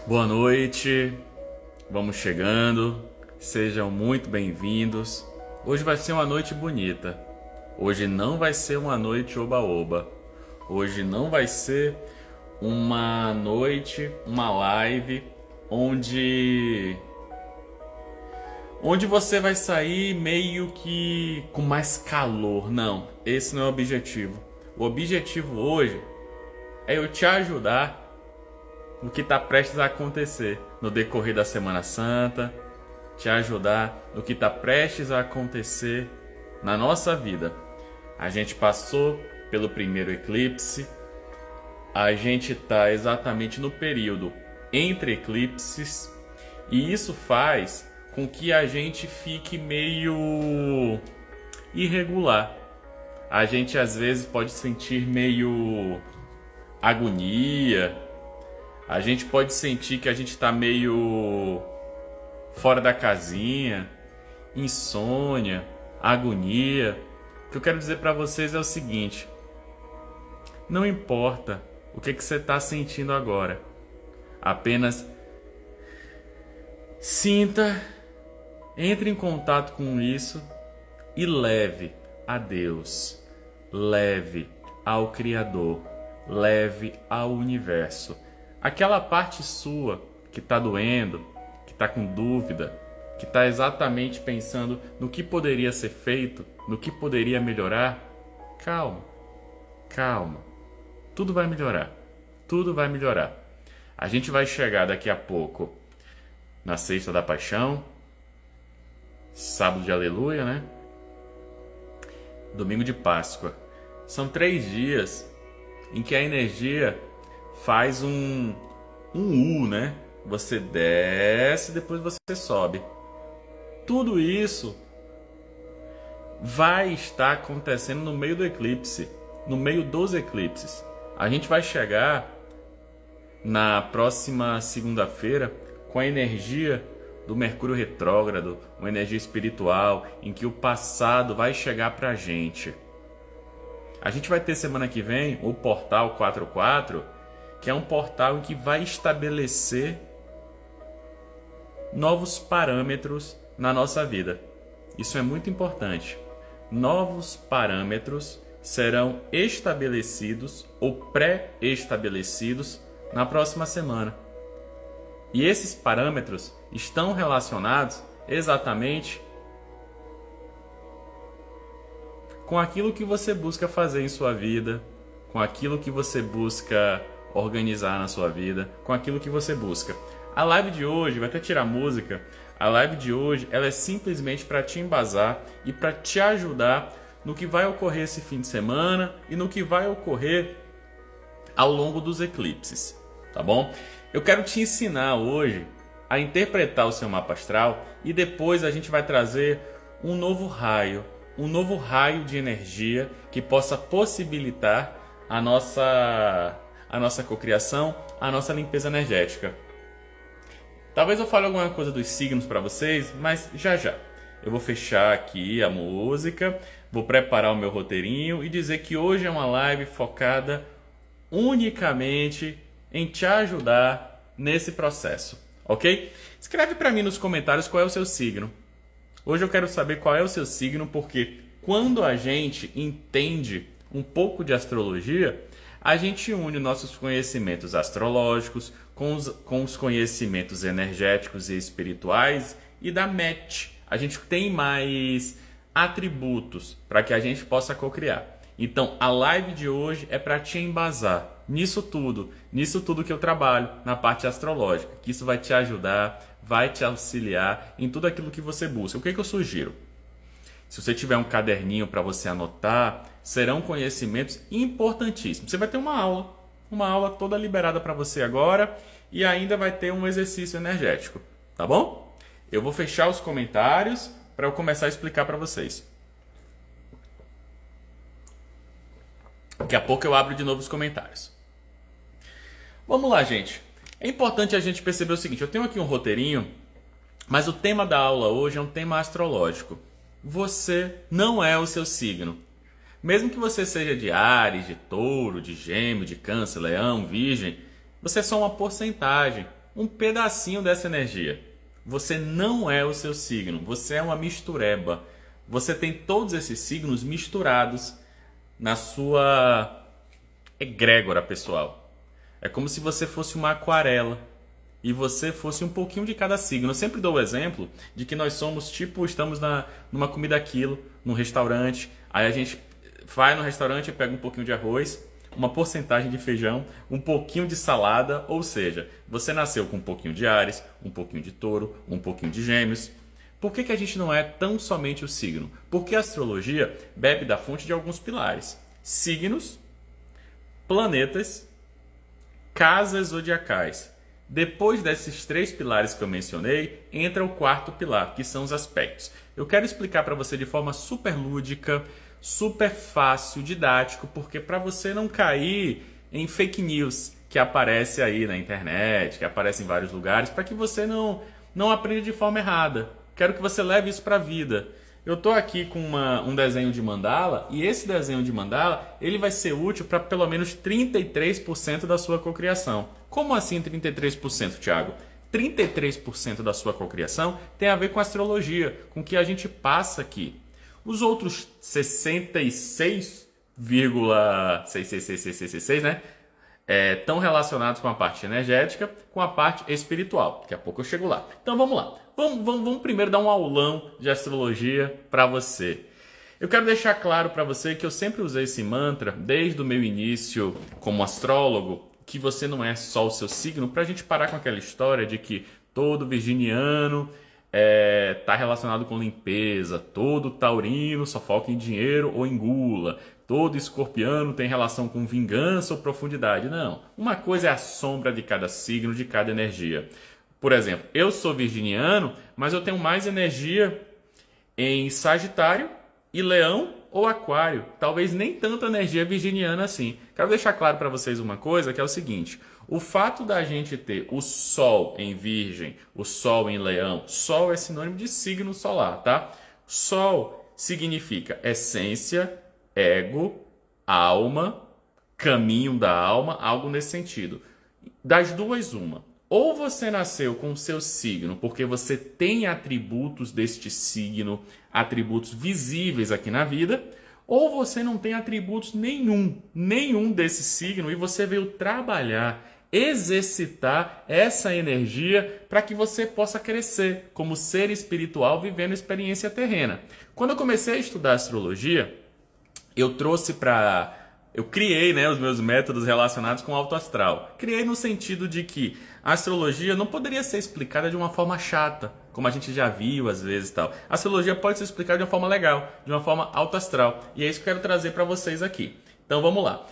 Boa noite, vamos chegando, sejam muito bem-vindos. Hoje vai ser uma noite bonita, hoje não vai ser uma noite oba-oba, hoje não vai ser uma noite, uma live onde você vai sair meio que com mais calor. Não, esse não é o objetivo. O objetivo hoje é eu te ajudar no que está prestes a acontecer no decorrer da Semana Santa, te ajudar no que está prestes a acontecer na nossa vida. A gente passou pelo primeiro eclipse, a gente está exatamente no período entre eclipses e isso faz com que a gente fique meio irregular. A gente às vezes pode sentir meio agonia. A gente pode sentir que a gente está meio fora da casinha, insônia, agonia. O que eu quero dizer para vocês é o seguinte: não importa o que você está sentindo agora, apenas sinta, entre em contato com isso e leve a Deus, leve ao Criador, leve ao universo. Aquela parte sua que está doendo, que está com dúvida, que está exatamente pensando no que poderia ser feito, no que poderia melhorar, calma, calma. Tudo vai melhorar, tudo vai melhorar. A gente vai chegar daqui a pouco na Sexta da Paixão, Sábado de Aleluia, né? Domingo de Páscoa. São 3 dias em que a energia faz um U, né? Você desce, depois você sobe. Tudo isso vai estar acontecendo no meio do eclipse, no meio dos eclipses. A gente vai chegar na próxima segunda-feira com a energia do Mercúrio retrógrado, uma energia espiritual em que o passado vai chegar pra gente. A gente vai ter semana que vem o Portal 44, que é um portal em que vai estabelecer novos parâmetros na nossa vida. Isso é muito importante. Novos parâmetros serão estabelecidos ou pré-estabelecidos na próxima semana. E esses parâmetros estão relacionados exatamente com aquilo que você busca fazer em sua vida, com aquilo que você busca organizar na sua vida, com aquilo que você busca. A live de hoje, vai até tirar música, a live de hoje ela é simplesmente para te embasar e para te ajudar no que vai ocorrer esse fim de semana e no que vai ocorrer ao longo dos eclipses, tá bom? Eu quero te ensinar hoje a interpretar o seu mapa astral e depois a gente vai trazer um novo raio de energia que possa possibilitar a nossa cocriação, a nossa limpeza energética. Talvez eu fale alguma coisa dos signos para vocês, mas já. Eu vou fechar aqui a música, vou preparar o meu roteirinho e dizer que hoje é uma live focada unicamente em te ajudar nesse processo, ok? Escreve para mim nos comentários qual é o seu signo. Hoje eu quero saber qual é o seu signo, porque quando a gente entende um pouco de astrologia, a gente une nossos conhecimentos astrológicos com os conhecimentos energéticos e espirituais e dá match. A gente tem mais atributos para que a gente possa cocriar. Então, a live de hoje é para te embasar nisso tudo que eu trabalho na parte astrológica, que isso vai te ajudar, vai te auxiliar em tudo aquilo que você busca. O que eu sugiro? Se você tiver um caderninho para você anotar, serão conhecimentos importantíssimos. Você vai ter uma aula toda liberada para você agora e ainda vai ter um exercício energético, tá bom? Eu vou fechar os comentários para eu começar a explicar para vocês. Daqui a pouco eu abro de novo os comentários. Vamos lá, gente. É importante a gente perceber o seguinte, eu tenho aqui um roteirinho, mas o tema da aula hoje é um tema astrológico. Você não é o seu signo. Mesmo que você seja de Áries, de Touro, de Gêmeo, de Câncer, Leão, Virgem, você é só uma porcentagem um pedacinho dessa energia. Você não é o seu signo, você é uma mistureba. Você tem todos esses signos misturados na sua egrégora pessoal. É como se você fosse uma aquarela e você fosse um pouquinho de cada signo. Eu sempre dou o exemplo de que nós somos tipo, estamos numa comida quilo, num restaurante, aí a gente vai no restaurante e pega um pouquinho de arroz, uma porcentagem de feijão, um pouquinho de salada, ou seja, você nasceu com um pouquinho de Áries, um pouquinho de Touro, um pouquinho de Gêmeos. Por que a gente não é tão somente o signo? Porque a astrologia bebe da fonte de alguns pilares: signos, planetas, casas zodiacais. Depois desses 3 pilares que eu mencionei, entra o 4º pilar, que são os aspectos. Eu quero explicar para você de forma super lúdica, super fácil, didático, porque para você não cair em fake news que aparece aí na internet, que aparece em vários lugares, para que você não aprenda de forma errada. Quero que você leve isso para a vida. Eu estou aqui com um desenho de mandala, e esse desenho de mandala ele vai ser útil para pelo menos 33% da sua cocriação. Como assim 33%, Thiago? 33% da sua cocriação tem a ver com astrologia, com o que a gente passa aqui. Os outros 66,66666, né? Estão relacionados com a parte energética, com a parte espiritual. Daqui a pouco eu chego lá. Então vamos lá. Vamos primeiro dar um aulão de astrologia para você. Eu quero deixar claro para você que eu sempre usei esse mantra desde o meu início como astrólogo, que você não é só o seu signo, para a gente parar com aquela história de que todo virginiano está relacionado com limpeza, todo taurino só foca em dinheiro ou em gula, todo escorpiano tem relação com vingança ou profundidade. Não, uma coisa é a sombra de cada signo, de cada energia. Por exemplo, eu sou virginiano, mas eu tenho mais energia em Sagitário e Leão ou Aquário. Talvez nem tanta energia virginiana assim. Quero deixar claro para vocês uma coisa, que é o seguinte: o fato da gente ter o Sol em Virgem, o Sol em Leão, Sol é sinônimo de signo solar, tá? Sol significa essência, ego, alma, caminho da alma, algo nesse sentido. Das duas, uma. Ou você nasceu com o seu signo porque você tem atributos deste signo, atributos visíveis aqui na vida, ou você não tem atributos nenhum desse signo e você veio trabalhar, exercitar essa energia para que você possa crescer como ser espiritual vivendo experiência terrena. Quando eu comecei a estudar astrologia, eu criei, os meus métodos relacionados com o alto astral. Criei no sentido de que a astrologia não poderia ser explicada de uma forma chata, como a gente já viu às vezes e tal. A astrologia pode ser explicada de uma forma legal, de uma forma alto astral. E é isso que eu quero trazer para vocês aqui. Então vamos lá.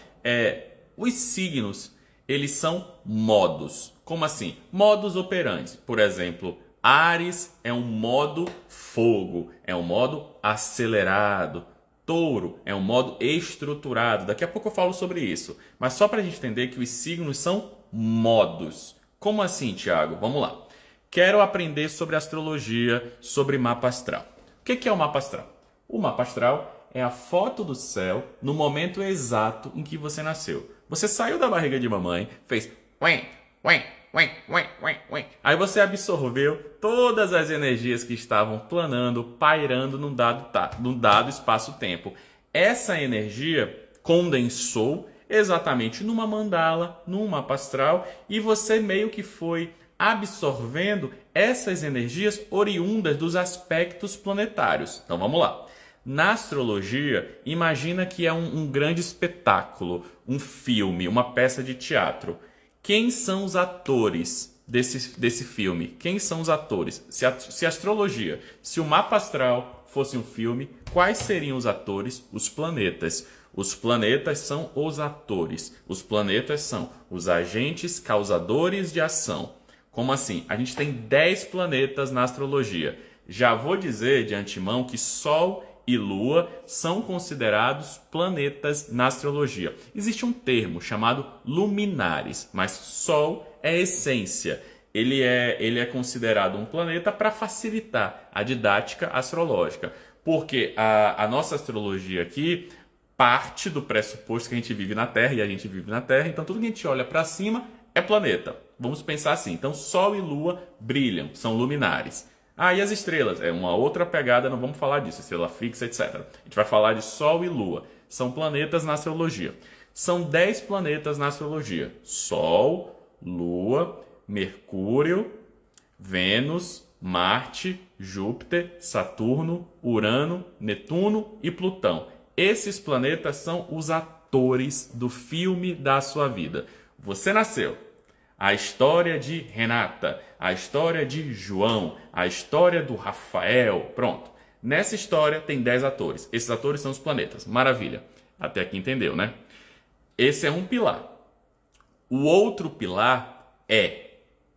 Os signos, eles são modos. Como assim? Modus operandi. Por exemplo, Áries é um modo fogo, é um modo acelerado. Touro é um modo estruturado. Daqui a pouco eu falo sobre isso. Mas só para a gente entender que os signos são modos. Como assim, Thiago? Vamos lá. Quero aprender sobre astrologia, sobre mapa astral. O que é o mapa astral? O mapa astral é a foto do céu no momento exato em que você nasceu. Você saiu da barriga de mamãe, fez uém, uém, uém, uém, uém, uém. Aí você absorveu todas as energias que estavam planando, pairando num dado espaço-tempo. Essa energia condensou exatamente numa mandala, num mapa astral, e você meio que foi absorvendo essas energias oriundas dos aspectos planetários. Então vamos lá. Na astrologia, imagina que é um grande espetáculo, um filme, uma peça de teatro. Quem são os atores desse filme? Quem são os atores? Se a astrologia, se o mapa astral fosse um filme, quais seriam os atores? Os planetas. Os planetas são os atores. Os planetas são os agentes causadores de ação. Como assim? A gente tem 10 planetas na astrologia. Já vou dizer de antemão que Sol e Lua são considerados planetas na astrologia. Existe um termo chamado luminares, mas Sol é essência. Ele é considerado um planeta para facilitar a didática astrológica. Porque a nossa astrologia aqui parte do pressuposto que a gente vive na Terra, e a gente vive na Terra, então tudo que a gente olha para cima é planeta. Vamos pensar assim. Então, Sol e Lua brilham, são luminares. Ah, e as estrelas? É uma outra pegada, não vamos falar disso, estrela fixa, etc. A gente vai falar de Sol e Lua. São planetas na astrologia. São 10 planetas na astrologia. Sol, Lua, Mercúrio, Vênus, Marte, Júpiter, Saturno, Urano, Netuno e Plutão. Esses planetas são os atores do filme da sua vida. Você nasceu. A história de Renata, a história de João, a história do Rafael. Pronto. Nessa história tem 10 atores. Esses atores são os planetas. Maravilha. Até aqui entendeu, né? Esse é um pilar. O outro pilar é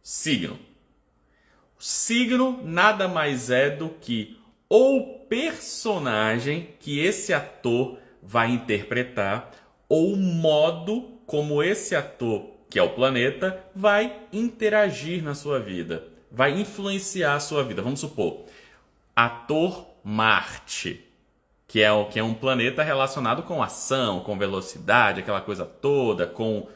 signo. Signo nada mais é do que o personagem que esse ator vai interpretar ou o modo como esse ator, que é o planeta, vai interagir na sua vida, vai influenciar a sua vida. Vamos supor, ator Marte, que é um planeta relacionado com ação, com velocidade, aquela coisa toda, com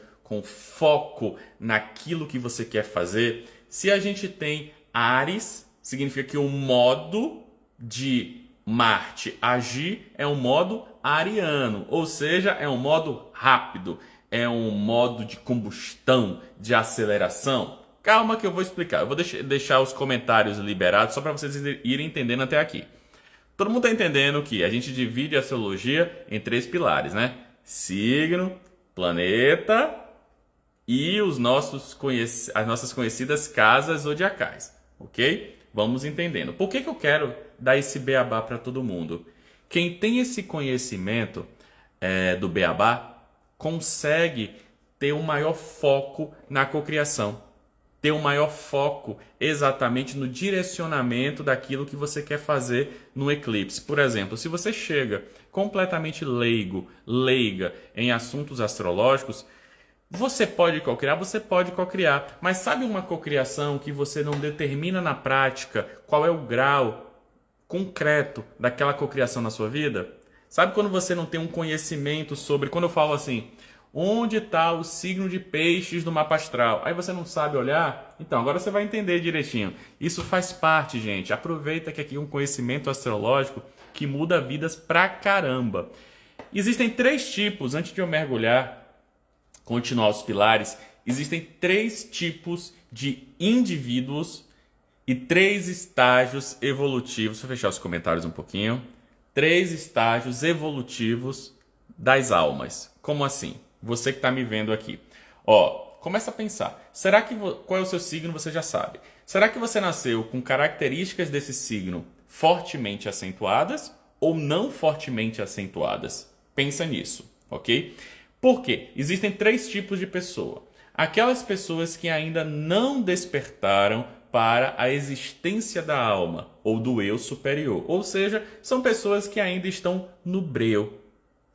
foco naquilo que você quer fazer. Se a gente tem Áries, significa que o modo de Marte agir é um modo ariano, ou seja, é um modo rápido, é um modo de combustão, de aceleração. Calma que eu vou explicar, eu vou deixar os comentários liberados só para vocês irem entendendo até aqui. Todo mundo está entendendo que a gente divide a astrologia em 3 pilares, né? Signo, planeta e as nossas conhecidas casas zodiacais, ok? Vamos entendendo. Por que eu quero dar esse beabá para todo mundo? Quem tem esse conhecimento do beabá consegue ter um maior foco na cocriação, ter um maior foco exatamente no direcionamento daquilo que você quer fazer no eclipse. Por exemplo, se você chega completamente leiga em assuntos astrológicos, você pode cocriar? Você pode cocriar. Mas sabe uma cocriação que você não determina na prática qual é o grau concreto daquela cocriação na sua vida? Sabe quando você não tem um conhecimento sobre... Quando eu falo assim, onde está o signo de peixes no mapa astral? Aí você não sabe olhar? Então, agora você vai entender direitinho. Isso faz parte, gente. Aproveita que aqui é um conhecimento astrológico que muda vidas pra caramba. Existem 3 tipos, antes de eu mergulhar, continuar os pilares, existem 3 tipos de indivíduos e 3 estágios evolutivos. Deixa eu fechar os comentários um pouquinho. 3 estágios evolutivos das almas. Como assim? Você que está me vendo aqui. Começa a pensar. Qual é o seu signo? Você já sabe. Será que você nasceu com características desse signo fortemente acentuadas ou não fortemente acentuadas? Pensa nisso, ok? Por quê? Existem 3 tipos de pessoa. Aquelas pessoas que ainda não despertaram para a existência da alma ou do eu superior. Ou seja, são pessoas que ainda estão no breu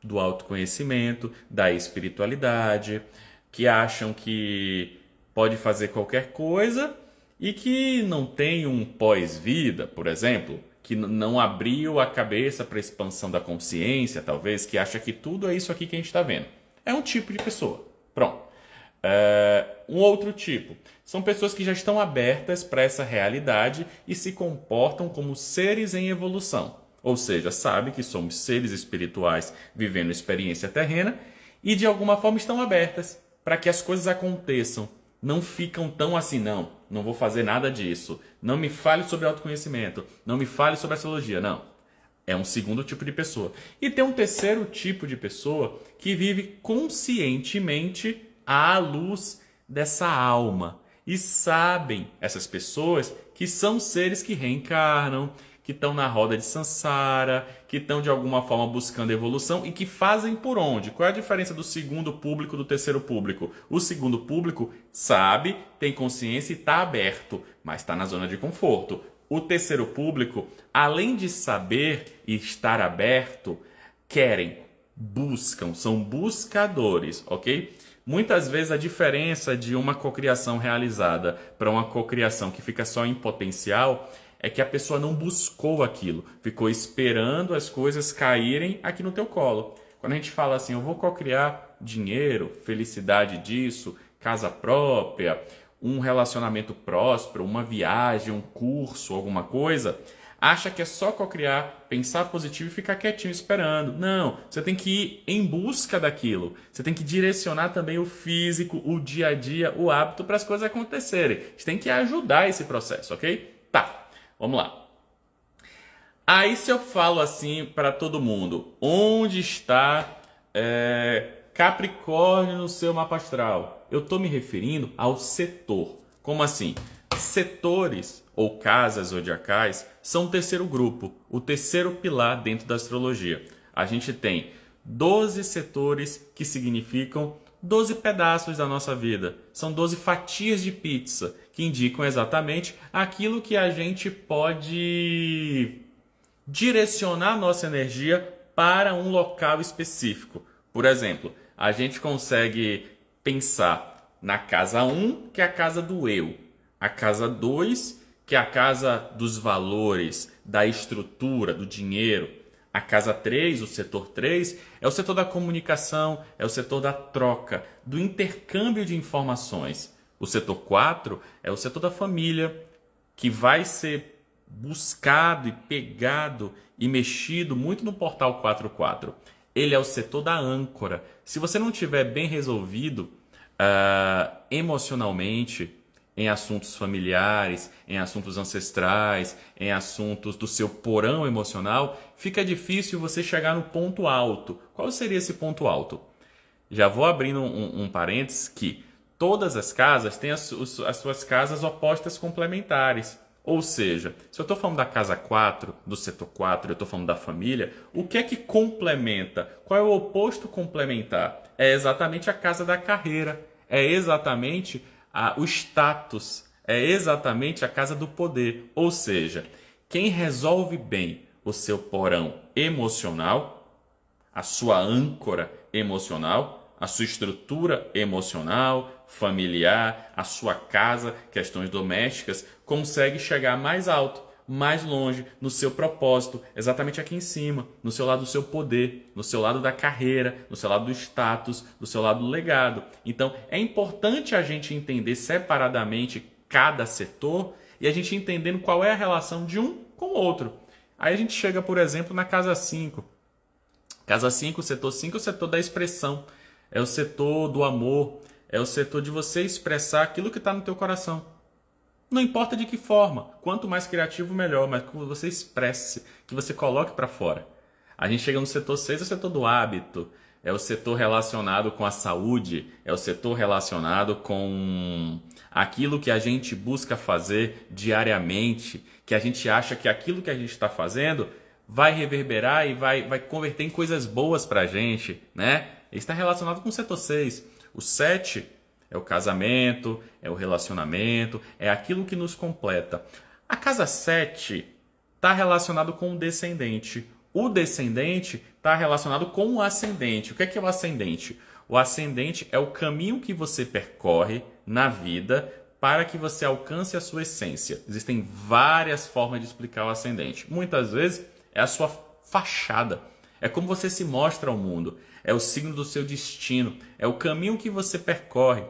do autoconhecimento, da espiritualidade, que acham que pode fazer qualquer coisa e que não tem um pós-vida, por exemplo, que não abriu a cabeça para a expansão da consciência, talvez, que acha que tudo é isso aqui que a gente está vendo. É um tipo de pessoa. Pronto. Um outro tipo são pessoas que já estão abertas para essa realidade e se comportam como seres em evolução. Ou seja, sabe que somos seres espirituais vivendo experiência terrena e de alguma forma estão abertas para que as coisas aconteçam. Não ficam tão assim, não vou fazer nada disso. Não me fale sobre autoconhecimento, não me fale sobre astrologia, não. É um segundo tipo de pessoa. E tem um terceiro tipo de pessoa que vive conscientemente à luz dessa alma. E sabem, essas pessoas, que são seres que reencarnam, que estão na roda de Sansara, que estão de alguma forma buscando evolução e que fazem por onde? Qual é a diferença do segundo público do terceiro público? O segundo público sabe, tem consciência e está aberto, mas está na zona de conforto. O terceiro público, além de saber e estar aberto, querem, buscam, são buscadores, ok? Muitas vezes a diferença de uma cocriação realizada para uma cocriação que fica só em potencial é que a pessoa não buscou aquilo, ficou esperando as coisas caírem aqui no teu colo. Quando a gente fala assim, eu vou cocriar dinheiro, felicidade disso, casa própria, um relacionamento próspero, uma viagem, um curso, alguma coisa, acha que é só cocriar, pensar positivo e ficar quietinho esperando. Não, você tem que ir em busca daquilo. Você tem que direcionar também o físico, o dia a dia, o hábito para as coisas acontecerem. Você tem que ajudar esse processo, ok? Tá, vamos lá. Aí se eu falo assim para todo mundo, onde está Capricórnio no seu mapa astral? Eu estou me referindo ao setor. Como assim? Setores ou casas zodiacais são o terceiro grupo, o terceiro pilar dentro da astrologia. A gente tem 12 setores que significam 12 pedaços da nossa vida. São 12 fatias de pizza que indicam exatamente aquilo que a gente pode direcionar nossa energia para um local específico. Por exemplo, a gente consegue pensar na casa 1, que é a casa do eu. A casa 2, que é a casa dos valores, da estrutura, do dinheiro. A casa 3, o setor 3, é o setor da comunicação, é o setor da troca, do intercâmbio de informações. O setor 4 é o setor da família, que vai ser buscado e pegado e mexido muito no portal 44. Ele é o setor da âncora. Se você não tiver bem resolvido emocionalmente, em assuntos familiares, em assuntos ancestrais, em assuntos do seu porão emocional, fica difícil você chegar no ponto alto. Qual seria esse ponto alto? Já vou abrindo um parênteses que todas as casas têm as suas casas opostas complementares. Ou seja, se eu estou falando da casa 4, do setor 4, eu estou falando da família, o que é que complementa? Qual é o oposto complementar? É exatamente a casa da carreira, é exatamente o status, é exatamente a casa do poder. Ou seja, quem resolve bem o seu porão emocional, a sua âncora emocional, a sua estrutura emocional, familiar, a sua casa, questões domésticas, consegue chegar mais alto, mais longe, no seu propósito, exatamente aqui em cima, no seu lado do seu poder, no seu lado da carreira, no seu lado do status, no seu lado do legado. Então, é importante a gente entender separadamente cada setor e a gente entendendo qual é a relação de um com o outro. Aí a gente chega, por exemplo, na casa 5. Casa 5, o setor 5 é o setor da expressão, é o setor do amor, é o setor de você expressar aquilo que está no teu coração. Não importa de que forma, quanto mais criativo, melhor, mas que você expresse, que você coloque para fora. A gente chega no setor 6, é o setor do hábito, é o setor relacionado com a saúde, é o setor relacionado com aquilo que a gente busca fazer diariamente, que a gente acha que aquilo que a gente está fazendo vai reverberar e vai converter em coisas boas para a gente, né? Isso está relacionado com o setor 6. O 7 é o casamento, é o relacionamento, é aquilo que nos completa. A casa 7 está relacionado com o descendente. O descendente está relacionado com o ascendente. O que é o ascendente? O ascendente é o caminho que você percorre na vida para que você alcance a sua essência. Existem várias formas de explicar o ascendente. Muitas vezes é a sua fachada. É como você se mostra ao mundo. É o signo do seu destino. É o caminho que você percorre.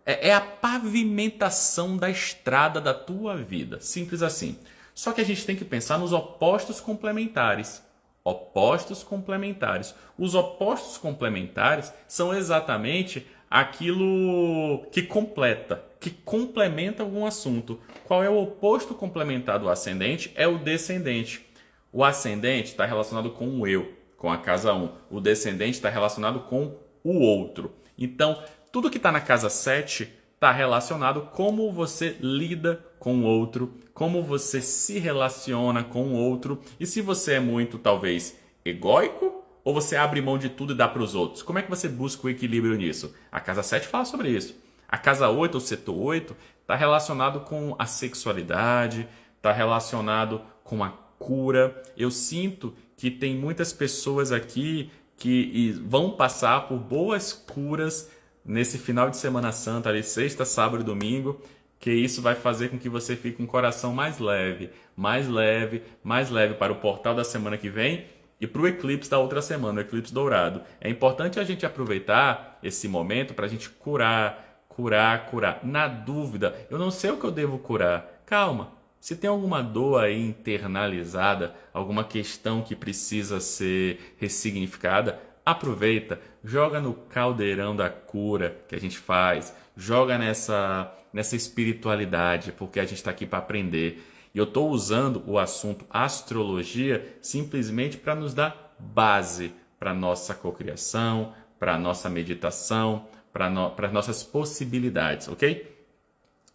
É a pavimentação da estrada da tua vida. Simples assim. Só que a gente tem que pensar nos opostos complementares. Opostos complementares. Os opostos complementares são exatamente aquilo que completa, que complementa algum assunto. Qual é o oposto complementar do ascendente? É o descendente. O ascendente está relacionado com o eu, com a casa 1. O descendente está relacionado com o outro. Então, tudo que está na casa 7 está relacionado com como você lida com o outro, como você se relaciona com o outro. E se você é muito, talvez, egóico, ou você abre mão de tudo e dá para os outros? Como é que você busca o equilíbrio nisso? A casa 7 fala sobre isso. A casa 8, o setor 8, está relacionado com a sexualidade, está relacionado com a cura. Eu sinto que tem muitas pessoas aqui que vão passar por boas curas nesse final de Semana Santa, ali sexta, sábado e domingo, que isso vai fazer com que você fique com o coração mais leve, mais leve, mais leve para o portal da semana que vem e para o eclipse da outra semana, o eclipse dourado. É importante a gente aproveitar esse momento para a gente curar curar, curar. Na dúvida, eu não sei o que eu devo curar. Calma. Se tem alguma dor aí internalizada, alguma questão que precisa ser ressignificada, aproveita, joga no caldeirão da cura que a gente faz, joga nessa espiritualidade, porque a gente está aqui para aprender. E eu estou usando o assunto astrologia simplesmente para nos dar base para a nossa cocriação, para a nossa meditação, para as nossas possibilidades, ok?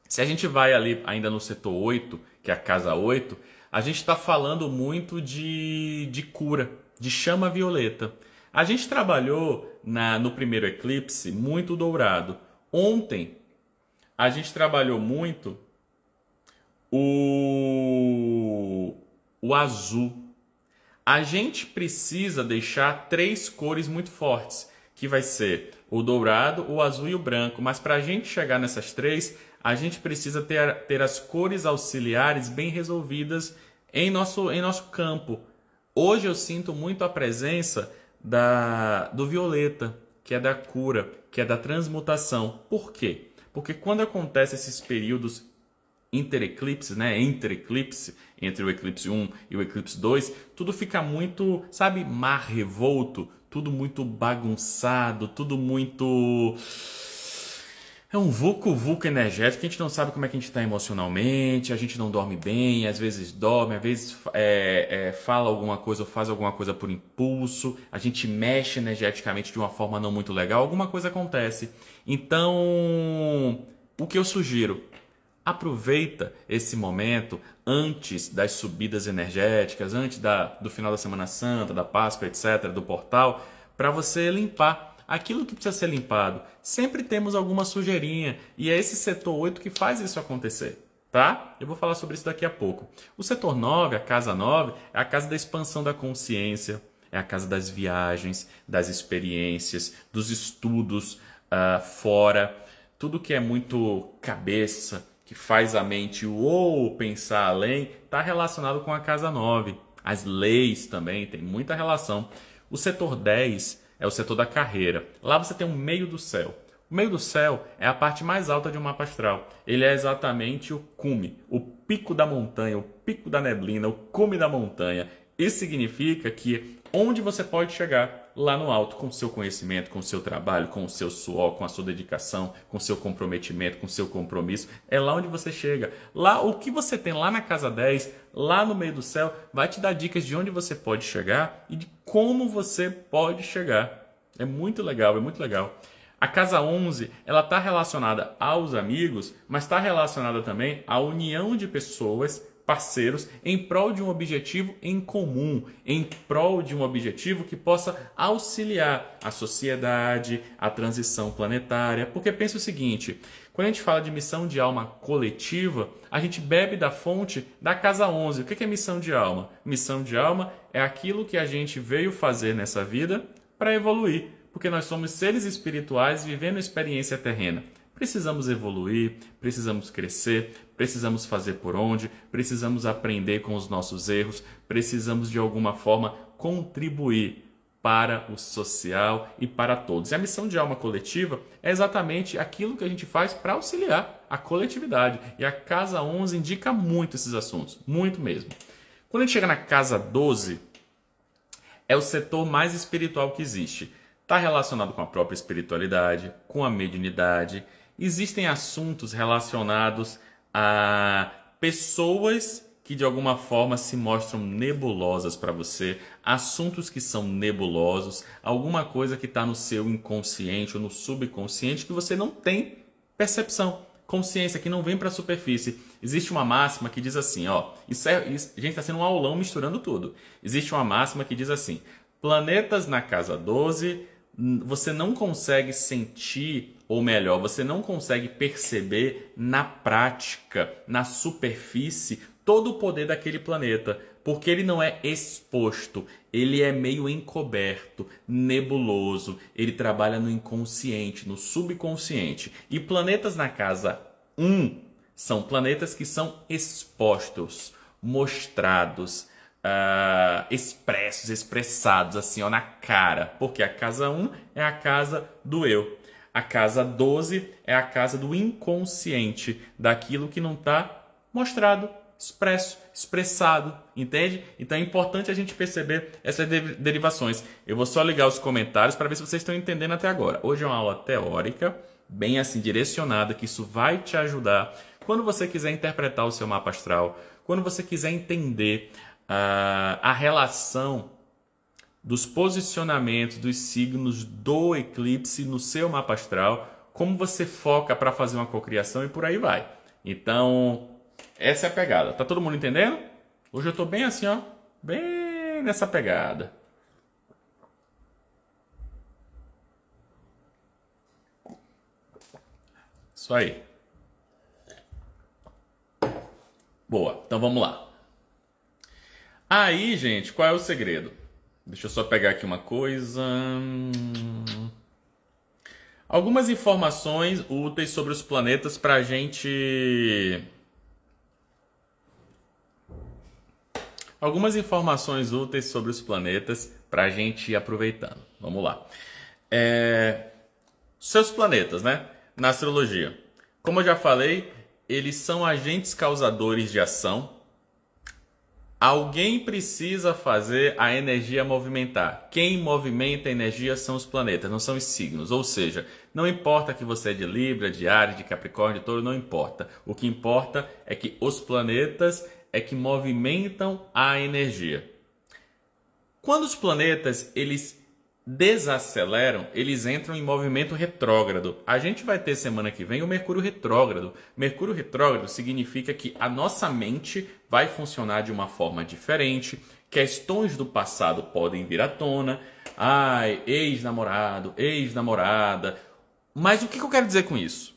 Se a gente vai ali ainda no setor 8, que é a casa 8, a gente está falando muito de cura, de chama violeta. A gente trabalhou no primeiro eclipse muito dourado. Ontem, a gente trabalhou muito o azul. A gente precisa deixar 3 cores muito fortes, que vai ser o dourado, o azul e o branco. Mas para a gente chegar nessas 3, a gente precisa ter as cores auxiliares bem resolvidas em nosso campo. Hoje eu sinto muito a presença do violeta, que é da cura, que é da transmutação. Por quê? Porque quando acontecem esses períodos intereclipses, né? Entre-eclipse, entre o eclipse 1 e o eclipse 2, tudo fica muito, sabe, mar revolto, tudo muito bagunçado, tudo muito... É um vulco-vulco energético, que a gente não sabe como é que a gente está emocionalmente, a gente não dorme bem, às vezes dorme, às vezes fala alguma coisa ou faz alguma coisa por impulso, a gente mexe energeticamente de uma forma não muito legal, alguma coisa acontece. Então, o que eu sugiro? Aproveita esse momento antes das subidas energéticas, antes do final da Semana Santa, da Páscoa, etc., do portal, para você limpar aquilo que precisa ser limpado. Sempre temos alguma sujeirinha e é esse setor 8 que faz isso acontecer, tá? Eu vou falar sobre isso daqui a pouco. O setor 9, a casa 9, é a casa da expansão da consciência, é a casa das viagens, das experiências, dos estudos fora, tudo que é muito cabeça, que faz a mente pensar além, está relacionado com a casa 9. As leis também têm muita relação. O setor 10 é o setor da carreira. Lá você tem o meio do céu. O meio do céu é a parte mais alta de um mapa astral. Ele é exatamente o cume, o pico da montanha, o pico da neblina, o cume da montanha. Isso significa que onde você pode chegar? Lá no alto, com o seu conhecimento, com o seu trabalho, com o seu suor, com a sua dedicação, com o seu comprometimento, com o seu compromisso. É lá onde você chega. Lá, o que você tem lá na casa 10, lá no meio do céu, vai te dar dicas de onde você pode chegar e de como você pode chegar. É muito legal, é muito legal. A casa 11, ela está relacionada aos amigos, mas está relacionada também à união de pessoas, parceiros, em prol de um objetivo em comum, em prol de um objetivo que possa auxiliar a sociedade, a transição planetária. Porque pensa o seguinte, quando a gente fala de missão de alma coletiva, a gente bebe da fonte da casa 11. O que é missão de alma? Missão de alma é aquilo que a gente veio fazer nessa vida para evoluir, porque nós somos seres espirituais vivendo experiência terrena. Precisamos evoluir, precisamos crescer, precisamos fazer por onde, precisamos aprender com os nossos erros, precisamos de alguma forma contribuir para o social e para todos. E a missão de alma coletiva é exatamente aquilo que a gente faz para auxiliar a coletividade. E a casa 11 indica muito esses assuntos, muito mesmo. Quando a gente chega na casa 12, é o setor mais espiritual que existe. Está relacionado com a própria espiritualidade, com a mediunidade. Existem assuntos relacionados a pessoas que de alguma forma se mostram nebulosas para você, assuntos que são nebulosos, alguma coisa que está no seu inconsciente ou no subconsciente que você não tem percepção, consciência, que não vem para a superfície. Existe uma máxima que diz assim, ó, a gente está sendo um aulão misturando tudo. Existe uma máxima que diz assim, planetas na casa 12, você não consegue sentir, ou melhor, você não consegue perceber na prática, na superfície, todo o poder daquele planeta, porque ele não é exposto, ele é meio encoberto, nebuloso, ele trabalha no inconsciente, no subconsciente. E planetas na casa 1 são planetas que são expostos, mostrados, expressos, expressados assim, ó, na cara, porque a casa 1 é a casa do eu. A casa 12 é a casa do inconsciente, daquilo que não está mostrado, expressado, entende? Então é importante a gente perceber essas derivações. Eu vou só ligar os comentários para ver se vocês estão entendendo até agora. Hoje é uma aula teórica, bem assim direcionada, que isso vai te ajudar quando você quiser interpretar o seu mapa astral, quando você quiser entender a relação dos posicionamentos dos signos do eclipse no seu mapa astral, como você foca para fazer uma cocriação e por aí vai. Então, essa é a pegada. Tá todo mundo entendendo? Hoje eu tô bem assim, ó, bem nessa pegada. Isso aí. Boa, então vamos lá. Aí, gente, qual é o segredo? Deixa eu só pegar aqui uma coisa. Algumas informações úteis sobre os planetas para a gente. Algumas informações úteis sobre os planetas para a gente ir aproveitando. Vamos lá. Seus planetas, né? Na astrologia. Como eu já falei, eles são agentes causadores de ação. Alguém precisa fazer a energia movimentar. Quem movimenta a energia são os planetas, não são os signos. Ou seja, não importa que você é de Libra, de Áries, de Capricórnio, de Touro, não importa. O que importa é que os planetas é que movimentam a energia. Quando os planetas eles desaceleram, eles entram em movimento retrógrado. A gente vai ter semana que vem o Mercúrio retrógrado. Mercúrio retrógrado significa que a nossa mente vai funcionar de uma forma diferente, questões do passado podem vir à tona. Ai, ex-namorado, ex-namorada. Mas o que eu quero dizer com isso?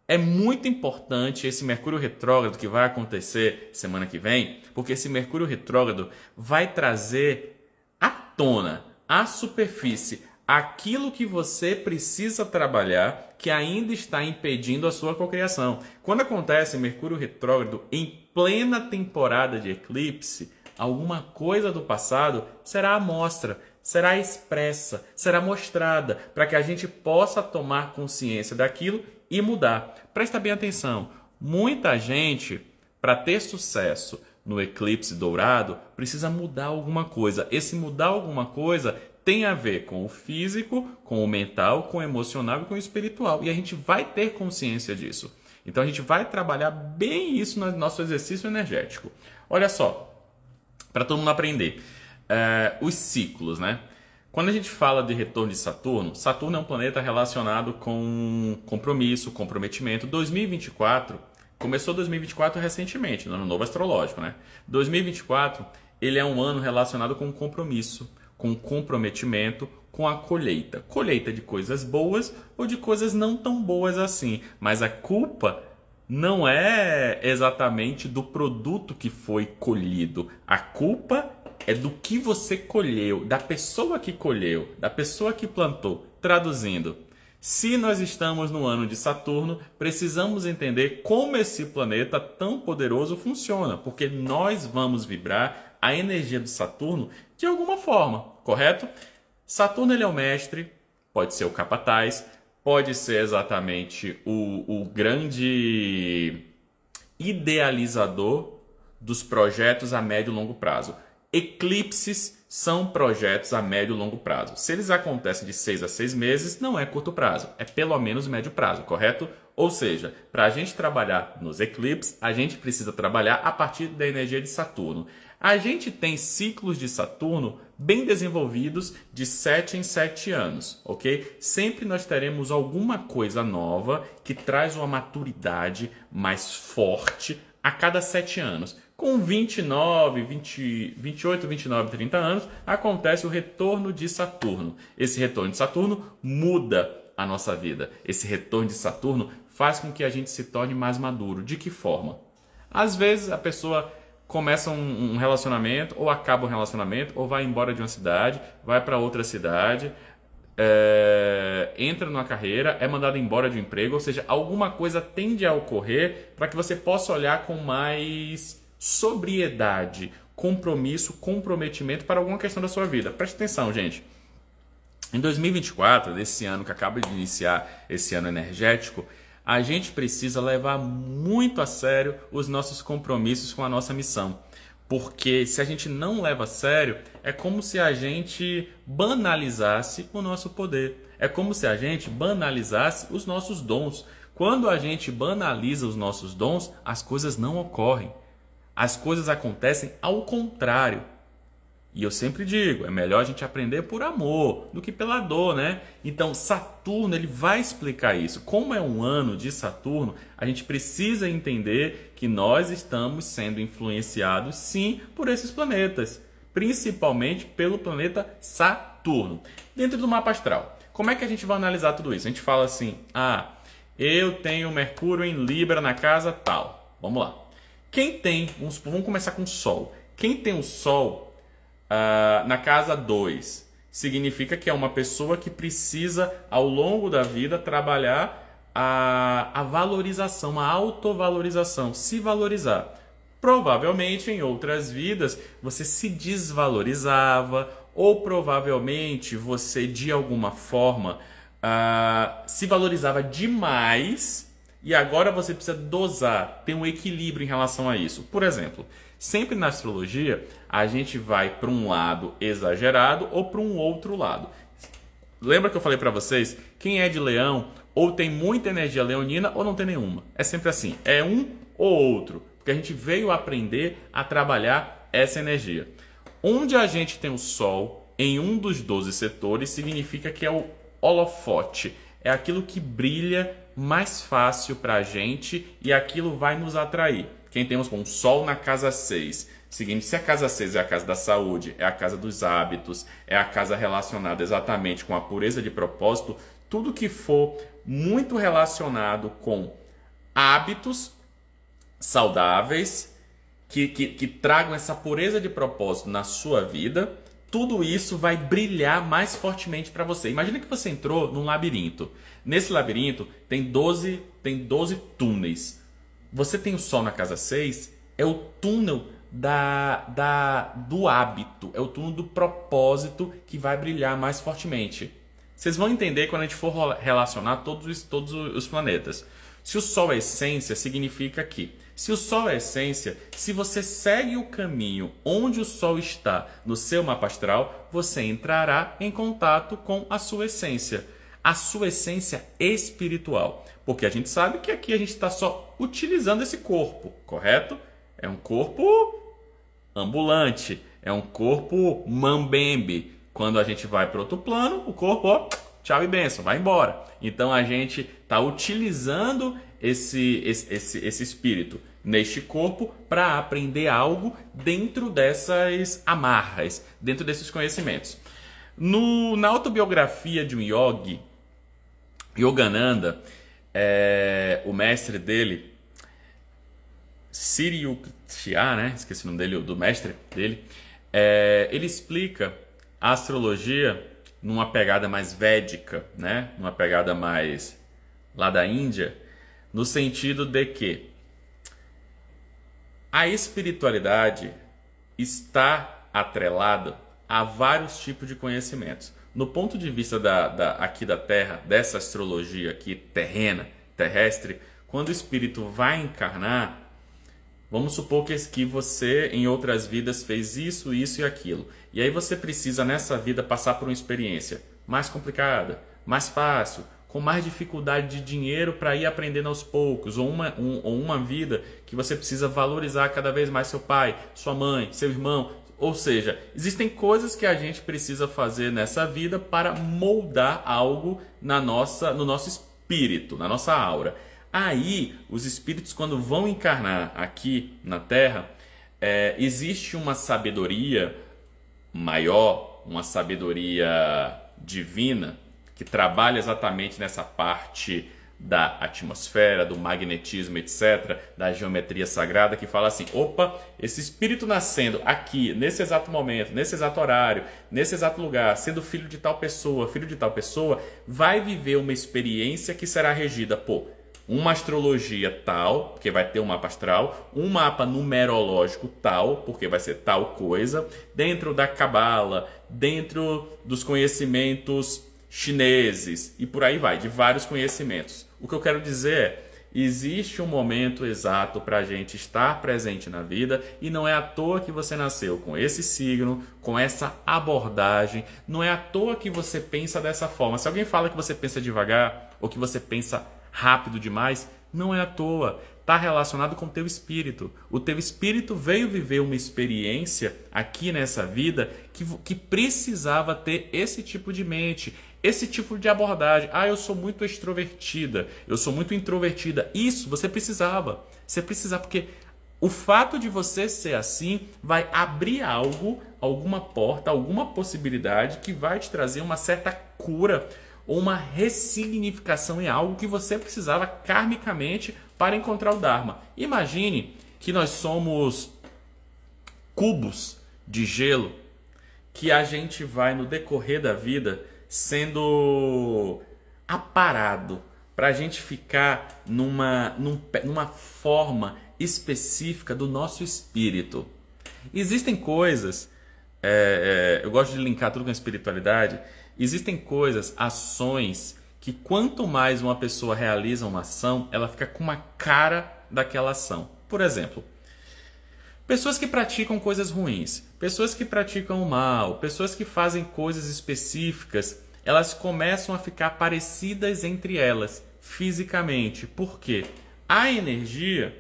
É muito importante esse Mercúrio retrógrado que vai acontecer semana que vem, porque esse Mercúrio retrógrado vai trazer à tona, à superfície, aquilo que você precisa trabalhar que ainda está impedindo a sua cocriação. Quando acontece Mercúrio retrógrado em plena temporada de eclipse, alguma coisa do passado será à mostra, será expressa, será mostrada, para que a gente possa tomar consciência daquilo e mudar. Presta bem atenção, muita gente, para ter sucesso no eclipse dourado, precisa mudar alguma coisa. Esse mudar alguma coisa tem a ver com o físico, com o mental, com o emocional e com o espiritual. E a gente vai ter consciência disso. Então a gente vai trabalhar bem isso no nosso exercício energético. Olha só, para todo mundo aprender. Os ciclos, né? Quando a gente fala de retorno de Saturno, Saturno é um planeta relacionado com compromisso, comprometimento. 2024, começou 2024 recentemente, no ano novo astrológico, né? 2024, ele é um ano relacionado com compromisso, com comprometimento, com a colheita. Colheita de coisas boas ou de coisas não tão boas assim. Mas a culpa não é exatamente do produto que foi colhido. A culpa é do que você colheu, da pessoa que colheu, da pessoa que plantou. Traduzindo, se nós estamos no ano de Saturno, precisamos entender como esse planeta tão poderoso funciona, porque nós vamos vibrar a energia do Saturno de alguma forma, correto? Saturno ele é o mestre, pode ser o capataz, pode ser exatamente o grande idealizador dos projetos a médio e longo prazo. Eclipses são projetos a médio e longo prazo. Se eles acontecem de 6 a 6 meses, não é curto prazo, é pelo menos médio prazo, correto? Ou seja, para a gente trabalhar nos eclipses, a gente precisa trabalhar a partir da energia de Saturno. A gente tem ciclos de Saturno bem desenvolvidos de 7 em 7 anos, ok? Sempre nós teremos alguma coisa nova que traz uma maturidade mais forte a cada 7 anos. Com 29, 20, 28, 29, 30 anos, acontece o retorno de Saturno. Esse retorno de Saturno muda a nossa vida. Esse retorno de Saturno faz com que a gente se torne mais maduro. De que forma? Às vezes a pessoa começa um relacionamento, ou acaba um relacionamento, ou vai embora de uma cidade, vai para outra cidade, entra numa carreira, é mandado embora de um emprego, ou seja, alguma coisa tende a ocorrer para que você possa olhar com mais sobriedade, compromisso, comprometimento para alguma questão da sua vida. Preste atenção, gente. Em 2024, desse ano que acaba de iniciar, esse ano energético, a gente precisa levar muito a sério os nossos compromissos com a nossa missão. Porque se a gente não leva a sério, é como se a gente banalizasse o nosso poder. É como se a gente banalizasse os nossos dons. Quando a gente banaliza os nossos dons, as coisas não ocorrem. As coisas acontecem ao contrário. E eu sempre digo, é melhor a gente aprender por amor do que pela dor, né? Então, Saturno, ele vai explicar isso. Como é um ano de Saturno, a gente precisa entender que nós estamos sendo influenciados, sim, por esses planetas. Principalmente pelo planeta Saturno. Dentro do mapa astral, como é que a gente vai analisar tudo isso? A gente fala assim, eu tenho Mercúrio em Libra na casa tal. Vamos lá. Vamos começar com o Sol. Quem tem o Sol na casa 2, significa que é uma pessoa que precisa, ao longo da vida, trabalhar a valorização, a autovalorização, se valorizar. Provavelmente, em outras vidas, você se desvalorizava, ou provavelmente você, de alguma forma, se valorizava demais e agora você precisa dosar, ter um equilíbrio em relação a isso. Por exemplo, sempre na astrologia, a gente vai para um lado exagerado ou para um outro lado. Lembra que eu falei para vocês? Quem é de Leão ou tem muita energia leonina ou não tem nenhuma. É sempre assim, é um ou outro. Porque a gente veio aprender a trabalhar essa energia. Onde a gente tem o Sol em um dos 12 setores, significa que é o holofote. É aquilo que brilha mais fácil para a gente e aquilo vai nos atrair. Quem tem um Sol na casa 6, seguinte, se a casa 6 é a casa da saúde, é a casa dos hábitos, é a casa relacionada exatamente com a pureza de propósito, tudo que for muito relacionado com hábitos saudáveis, que tragam essa pureza de propósito na sua vida, tudo isso vai brilhar mais fortemente para você. Imagina que você entrou num labirinto. Nesse labirinto tem 12 túneis. Você tem o Sol na casa 6, é o túnel do hábito, é o túnel do propósito que vai brilhar mais fortemente. Vocês vão entender quando a gente for relacionar todos os planetas. Se o Sol é essência, significa que se o Sol é essência, se você segue o caminho onde o Sol está no seu mapa astral, você entrará em contato com a sua essência espiritual. Porque a gente sabe que aqui a gente está só utilizando esse corpo, correto? É um corpo ambulante, é um corpo mambembe. Quando a gente vai para outro plano, o corpo, tchau e benção, vai embora. Então a gente está utilizando esse espírito neste corpo para aprender algo dentro dessas amarras, dentro desses conhecimentos. Na autobiografia de um yogi, Yogananda, o mestre dele, Siryukshya, né? Esqueci o nome dele, do mestre dele, ele explica a astrologia numa pegada mais védica, né? Numa pegada mais lá da Índia, no sentido de que a espiritualidade está atrelada a vários tipos de conhecimentos. No ponto de vista aqui da Terra, dessa astrologia aqui terrena, terrestre, quando o espírito vai encarnar, vamos supor que você em outras vidas fez isso, isso e aquilo. E aí você precisa nessa vida passar por uma experiência mais complicada, mais fácil, com mais dificuldade de dinheiro para ir aprendendo aos poucos, ou uma vida que você precisa valorizar cada vez mais seu pai, sua mãe, seu irmão. Ou seja, existem coisas que a gente precisa fazer nessa vida para moldar algo no nosso espírito, na nossa aura. Aí, os espíritos, quando vão encarnar aqui na Terra, existe uma sabedoria maior, uma sabedoria divina, que trabalha exatamente nessa parte da atmosfera, do magnetismo, etc., da geometria sagrada, que fala assim, opa, esse espírito nascendo aqui, nesse exato momento, nesse exato horário, nesse exato lugar, sendo filho de tal pessoa, vai viver uma experiência que será regida por uma astrologia tal, porque vai ter um mapa astral, um mapa numerológico tal, porque vai ser tal coisa, dentro da cabala, dentro dos conhecimentos chineses e por aí vai, de vários conhecimentos. O que eu quero dizer é, existe um momento exato para a gente estar presente na vida e não é à toa que você nasceu com esse signo, com essa abordagem, não é à toa que você pensa dessa forma. Se alguém fala que você pensa devagar ou que você pensa rápido demais, não é à toa. Está relacionado com o teu espírito. O teu espírito veio viver uma experiência aqui nessa vida que precisava ter esse tipo de mente, esse tipo de abordagem. Ah, eu sou muito extrovertida, eu sou muito introvertida. Isso você precisava. Você precisava, porque o fato de você ser assim vai abrir algo, alguma porta, alguma possibilidade que vai te trazer uma certa cura ou uma ressignificação em algo que você precisava karmicamente para encontrar o Dharma. Imagine que nós somos cubos de gelo que a gente vai no decorrer da vida sendo aparado para a gente ficar numa forma específica do nosso espírito. Existem coisas, eu gosto de linkar tudo com a espiritualidade, existem coisas, ações, que quanto mais uma pessoa realiza uma ação, ela fica com uma cara daquela ação. Por exemplo, pessoas que praticam coisas ruins, pessoas que praticam o mal, pessoas que fazem coisas específicas, elas começam a ficar parecidas entre elas, fisicamente. Por quê? A energia,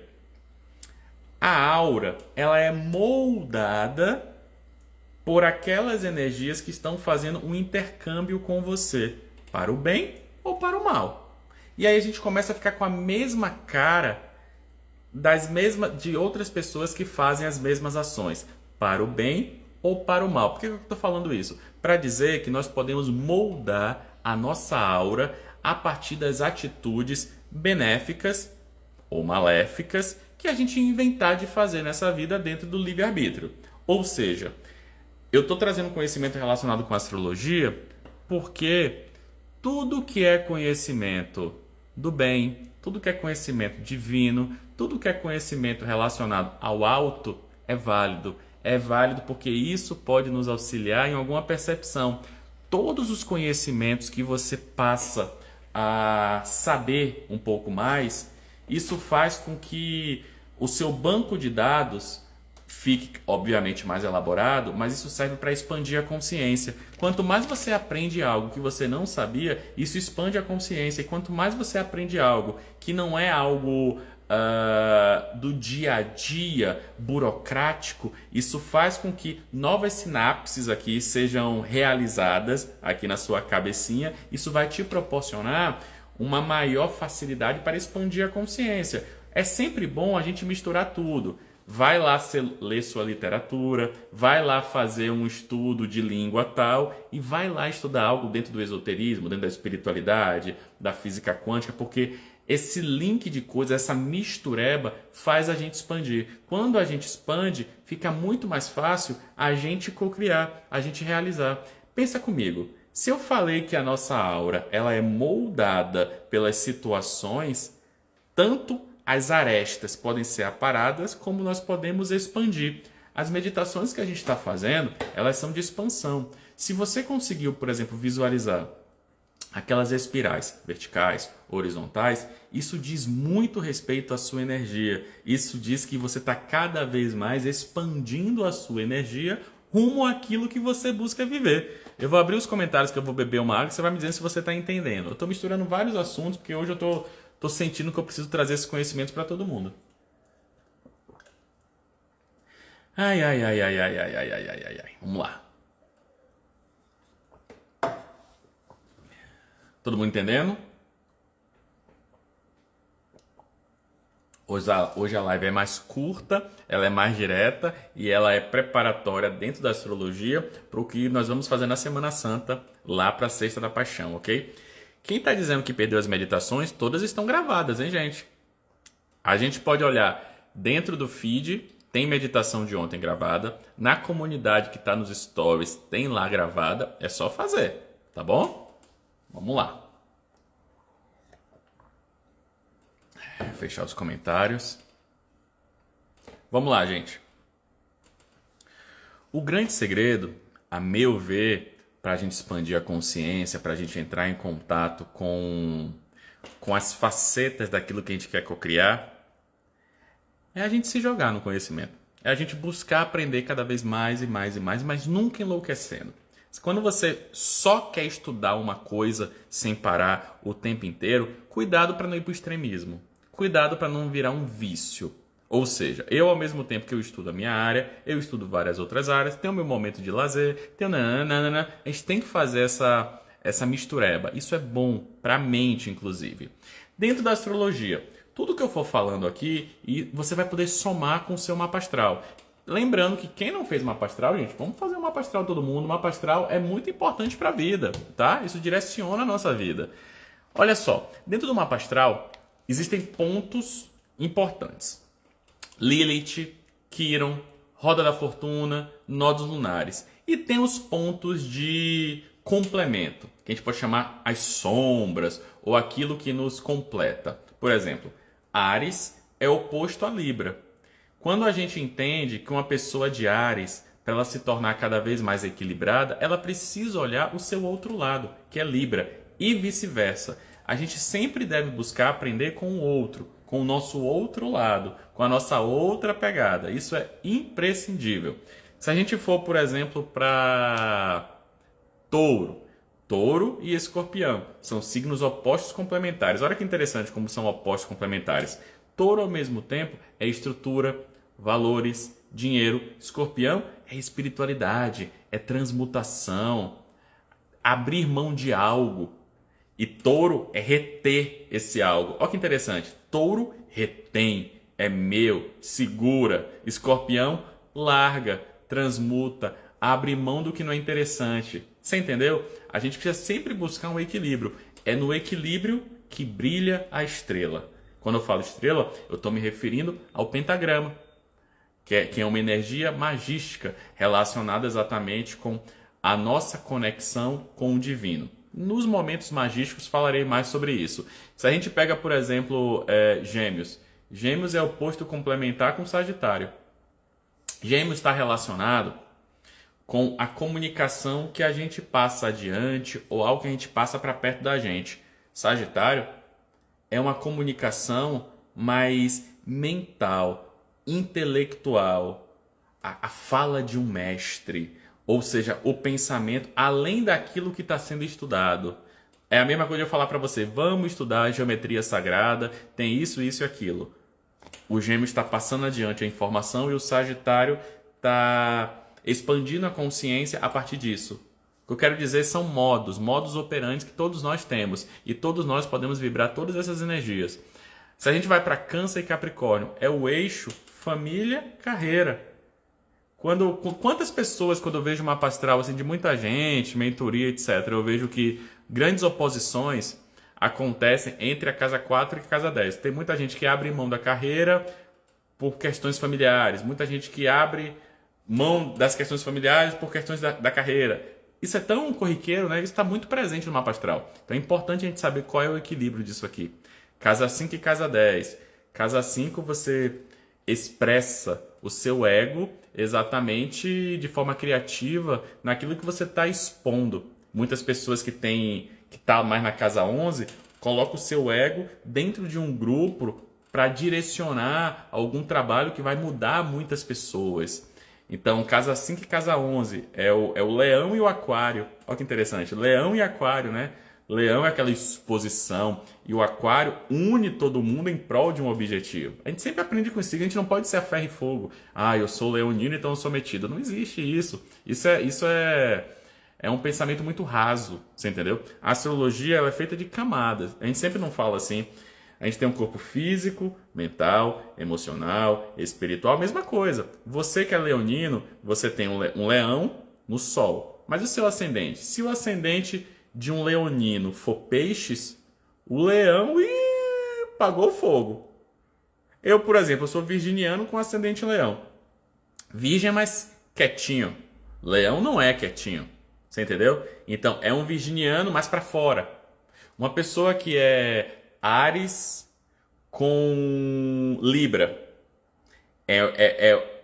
a aura, ela é moldada por aquelas energias que estão fazendo um intercâmbio com você, para o bem ou para o mal. E aí a gente começa a ficar com a mesma cara de outras pessoas que fazem as mesmas ações, para o bem ou para o mal. Por que eu estou falando isso? Para dizer que nós podemos moldar a nossa aura a partir das atitudes benéficas ou maléficas que a gente inventar de fazer nessa vida dentro do livre-arbítrio. Ou seja, eu estou trazendo conhecimento relacionado com astrologia porque tudo que é conhecimento do bem, tudo que é conhecimento divino, tudo que é conhecimento relacionado ao alto é válido. É válido porque isso pode nos auxiliar em alguma percepção. Todos os conhecimentos que você passa a saber um pouco mais, isso faz com que o seu banco de dados fique, obviamente, mais elaborado, mas isso serve para expandir a consciência. Quanto mais você aprende algo que você não sabia, isso expande a consciência. E quanto mais você aprende algo que não é algo do dia a dia, burocrático, isso faz com que novas sinapses aqui sejam realizadas aqui na sua cabecinha. Isso vai te proporcionar uma maior facilidade para expandir a consciência. É sempre bom a gente misturar tudo. Vai lá ler sua literatura, vai lá fazer um estudo de língua tal e vai lá estudar algo dentro do esoterismo, dentro da espiritualidade, da física quântica, porque esse link de coisas, essa mistureba faz a gente expandir. Quando a gente expande, fica muito mais fácil a gente cocriar, a gente realizar. Pensa comigo, se eu falei que a nossa aura ela é moldada pelas situações, tanto as arestas podem ser aparadas, como nós podemos expandir. As meditações que a gente está fazendo, elas são de expansão. Se você conseguiu, por exemplo, visualizar aquelas espirais verticais, horizontais, isso diz muito respeito à sua energia. Isso diz que você está cada vez mais expandindo a sua energia rumo àquilo que você busca viver. Eu vou abrir os comentários que eu vou beber uma água e você vai me dizendo se você está entendendo. Eu estou misturando vários assuntos porque hoje eu estou sentindo que eu preciso trazer esses conhecimentos para todo mundo. Ai, ai, ai, ai, ai, ai, ai, ai, ai, ai, ai. Vamos lá. Todo mundo entendendo? Hoje a live é mais curta, ela é mais direta e ela é preparatória dentro da astrologia para o que nós vamos fazer na Semana Santa, lá para a Sexta da Paixão, ok? Quem está dizendo que perdeu as meditações, todas estão gravadas, hein, gente? A gente pode olhar dentro do feed, tem meditação de ontem gravada. Na comunidade que está nos stories, tem lá gravada. É só fazer, tá bom? Vamos lá. fechar os comentários. Vamos lá, gente. O grande segredo, a meu ver, para a gente expandir a consciência, para a gente entrar em contato com as facetas daquilo que a gente quer cocriar, é a gente se jogar no conhecimento. É a gente buscar aprender cada vez mais e mais e mais, mas nunca enlouquecendo. Quando você só quer estudar uma coisa sem parar o tempo inteiro, cuidado para não ir para o extremismo. Cuidado para não virar um vício. Ou seja, eu ao mesmo tempo que eu estudo a minha área, eu estudo várias outras áreas, tenho o meu momento de lazer, tenho nananana. A gente tem que fazer essa mistureba. Isso é bom para a mente, inclusive. Dentro da astrologia, tudo que eu for falando aqui, e você vai poder somar com o seu mapa astral. Lembrando que quem não fez mapa astral, gente, vamos fazer um mapa astral todo mundo. O mapa astral é muito importante para a vida, tá? Isso direciona a nossa vida. Olha só, dentro do mapa astral existem pontos importantes. Lilith, Quiron, Roda da Fortuna, Nodos Lunares. E tem os pontos de complemento, que a gente pode chamar as sombras, ou aquilo que nos completa. Por exemplo, Áries é oposto a Libra. Quando a gente entende que uma pessoa de Áries, para ela se tornar cada vez mais equilibrada, ela precisa olhar o seu outro lado, que é Libra, e vice-versa. A gente sempre deve buscar aprender com o outro, com o nosso outro lado, com a nossa outra pegada. Isso é imprescindível. Se a gente for, por exemplo, para Touro e Escorpião, são signos opostos complementares. Olha que interessante como são opostos complementares. Touro, ao mesmo tempo, é estrutura, valores, dinheiro. Escorpião é espiritualidade, é transmutação, abrir mão de algo. E Touro é reter esse algo. Olha que interessante. Touro retém, é meu, segura. Escorpião larga, transmuta, abre mão do que não é interessante. Você entendeu? A gente precisa sempre buscar um equilíbrio. É no equilíbrio que brilha a estrela. Quando eu falo estrela, eu estou me referindo ao pentagrama, que é uma energia magística relacionada exatamente com a nossa conexão com o divino. Nos momentos magísticos falarei mais sobre isso. Se a gente pega, por exemplo, Gêmeos. Gêmeos é oposto complementar com Sagitário. Gêmeos está relacionado com a comunicação que a gente passa adiante ou algo que a gente passa para perto da gente. Sagitário é uma comunicação mais mental, intelectual, a fala de um mestre, ou seja, o pensamento além daquilo que está sendo estudado. É a mesma coisa de eu falar para você, vamos estudar geometria sagrada, tem isso, isso e aquilo. O Gêmeo está passando adiante a informação e o Sagitário está expandindo a consciência a partir disso. O que eu quero dizer são modos operantes que todos nós temos. E todos nós podemos vibrar todas essas energias. Se a gente vai para Câncer e Capricórnio, é o eixo família, carreira. Quantas pessoas, quando eu vejo uma mapa astral assim, de muita gente, mentoria, etc., eu vejo que grandes oposições acontecem entre a casa 4 e a casa 10. Tem muita gente que abre mão da carreira por questões familiares. Muita gente que abre mão das questões familiares por questões da carreira. Isso é tão corriqueiro, né? Isso está muito presente no mapa astral. Então é importante a gente saber qual é o equilíbrio disso aqui. Casa 5 e casa 10. Casa 5 você expressa o seu ego exatamente de forma criativa naquilo que você está expondo. Muitas pessoas que tá mais na casa 11 colocam o seu ego dentro de um grupo para direcionar algum trabalho que vai mudar muitas pessoas. Então, casa 5 e casa 11 é o leão e o aquário. Olha que interessante, leão e aquário, né? Leão é aquela exposição e o aquário une todo mundo em prol de um objetivo. A gente sempre aprende com isso, a gente não pode ser a ferro e fogo. Ah, eu sou leonino, então eu sou metido. Não existe isso. Isso é um pensamento muito raso, você entendeu? A astrologia ela é feita de camadas. A gente sempre não fala assim. A gente tem um corpo físico, mental, emocional, espiritual, mesma coisa. Você que é leonino, você tem um leão no sol. Mas o seu ascendente? Se o ascendente de um leonino for peixes, o leão pagou fogo. Eu, por exemplo, eu sou virginiano com ascendente leão. Virgem é mais quietinho. Leão não é quietinho. Você entendeu? Então, é um virginiano mais para fora. Uma pessoa que é Áries com Libra.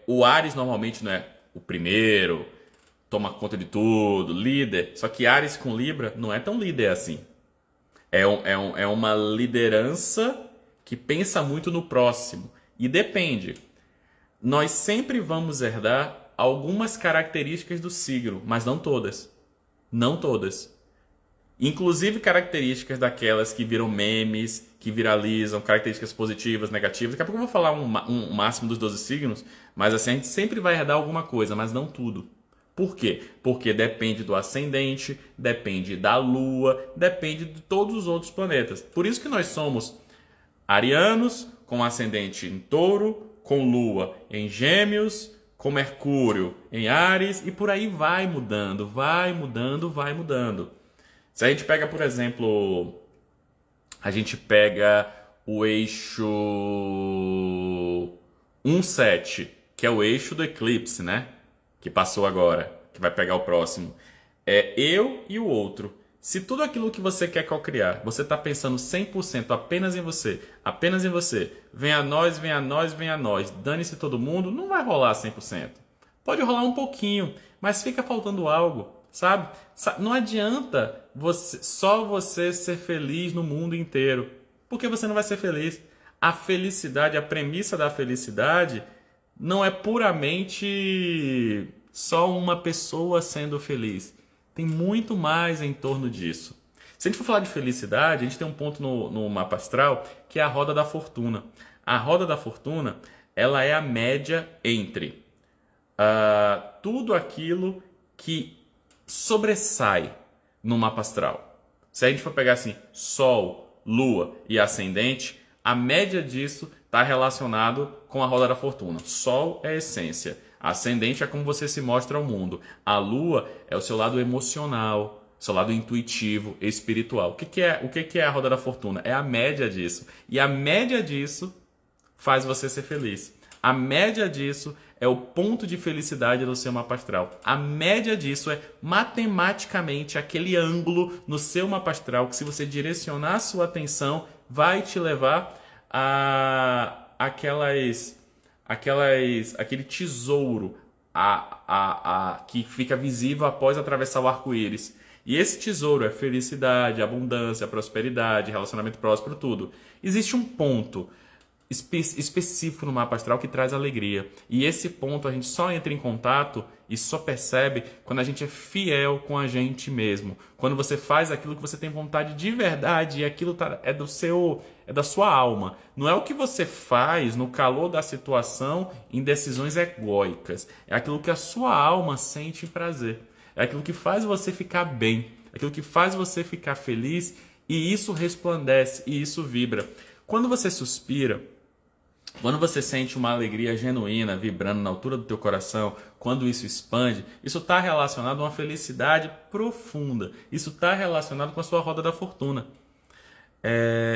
O Áries normalmente não é o primeiro, toma conta de tudo, líder. Só que Áries com Libra não é tão líder assim. É uma liderança que pensa muito no próximo. E depende. Nós sempre vamos herdar algumas características do signo, mas não todas. Não todas. Inclusive características daquelas que viram memes, que viralizam, características positivas, negativas. Daqui a pouco eu vou falar um máximo dos 12 signos, mas assim, a gente sempre vai herdar alguma coisa, mas não tudo. Por quê? Porque depende do ascendente, depende da lua, depende de todos os outros planetas. Por isso que nós somos arianos, com ascendente em touro, com lua em gêmeos, com Mercúrio em Áries, e por aí vai mudando, vai mudando, vai mudando. Se a gente pega, por exemplo, a gente pega o eixo 1,7, que é o eixo do eclipse, né? Que passou agora, que vai pegar o próximo. É eu e o outro. Se tudo aquilo que você quer cocriar, você está pensando 100% apenas em você, vem a nós, vem a nós, vem a nós, dane-se todo mundo, não vai rolar 100%. Pode rolar um pouquinho, mas fica faltando algo, sabe? Não adianta só você ser feliz no mundo inteiro, porque você não vai ser feliz. A felicidade, a premissa da felicidade não é puramente só uma pessoa sendo feliz. Tem muito mais em torno disso. Se a gente for falar de felicidade, a gente tem um ponto no mapa astral que é a roda da fortuna. A roda da fortuna, ela é a média entre tudo aquilo que sobressai no mapa astral. Se a gente for pegar assim, Sol, Lua e Ascendente, a média disso está relacionado com a roda da fortuna. Sol é a essência. Ascendente é como você se mostra ao mundo. A Lua é o seu lado emocional, seu lado intuitivo, espiritual. O que é a roda da fortuna? É a média disso. E a média disso faz você ser feliz. A média disso é o ponto de felicidade do seu mapa astral. A média disso é matematicamente aquele ângulo no seu mapa astral que, se você direcionar a sua atenção, vai te levar a aquele tesouro que fica visível após atravessar o arco-íris. E esse tesouro é felicidade, abundância, prosperidade, relacionamento próspero, tudo. Existe um ponto específico no mapa astral que traz alegria. E esse ponto a gente só entra em contato e só percebe quando a gente é fiel com a gente mesmo. Quando você faz aquilo que você tem vontade de verdade e aquilo é da sua alma. Não é o que você faz no calor da situação em decisões egóicas. É aquilo que a sua alma sente prazer. É aquilo que faz você ficar bem. É aquilo que faz você ficar feliz, e isso resplandece e isso vibra. Quando você suspira, quando você sente uma alegria genuína vibrando na altura do teu coração, quando isso expande, isso está relacionado a uma felicidade profunda. Isso está relacionado com a sua roda da fortuna.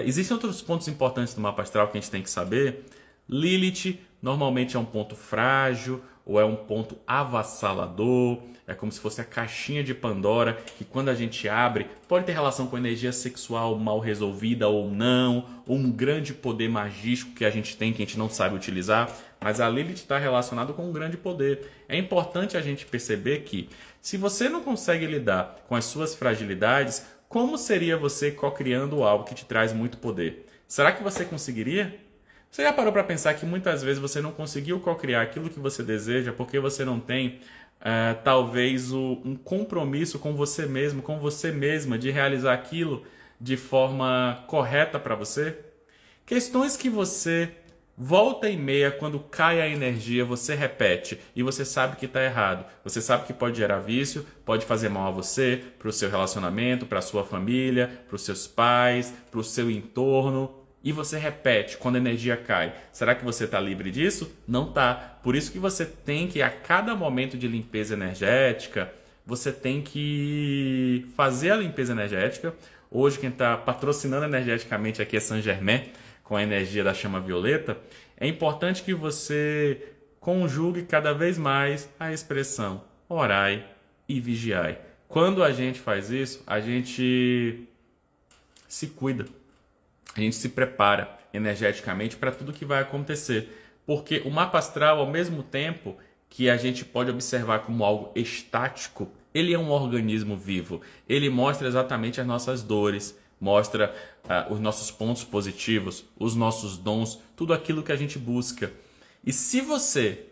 Existem outros pontos importantes do mapa astral que a gente tem que saber. Lilith normalmente é um ponto frágil ou é um ponto avassalador. É como se fosse a caixinha de Pandora, que quando a gente abre, pode ter relação com energia sexual mal resolvida ou não, ou um grande poder magístico que a gente tem, que a gente não sabe utilizar. Mas a Lilith está relacionada com um grande poder. É importante a gente perceber que, se você não consegue lidar com as suas fragilidades, como seria você co-criando algo que te traz muito poder? Será que você conseguiria? Você já parou para pensar que muitas vezes você não conseguiu co-criar aquilo que você deseja porque você não tem talvez um compromisso com você mesmo, com você mesma, de realizar aquilo de forma correta para você? Questões que você, volta e meia, quando cai a energia, você repete e você sabe que está errado. Você sabe que pode gerar vício, pode fazer mal a você, para o seu relacionamento, para a sua família, para os seus pais, para o seu entorno. E você repete quando a energia cai. Será que você está livre disso? Não está. Por isso que você tem que, a cada momento de limpeza energética, você tem que fazer a limpeza energética. Hoje quem está patrocinando energeticamente aqui é Saint Germain, com a energia da chama violeta. É importante que você conjugue cada vez mais a expressão orai e vigiai. Quando a gente faz isso, a gente se cuida. A gente se prepara. energeticamente para tudo que vai acontecer. Porque o mapa astral, ao mesmo tempo que a gente pode observar como algo estático, ele é um organismo vivo. Ele mostra exatamente as nossas dores, mostra os nossos pontos positivos, os nossos dons, tudo aquilo que a gente busca. E se você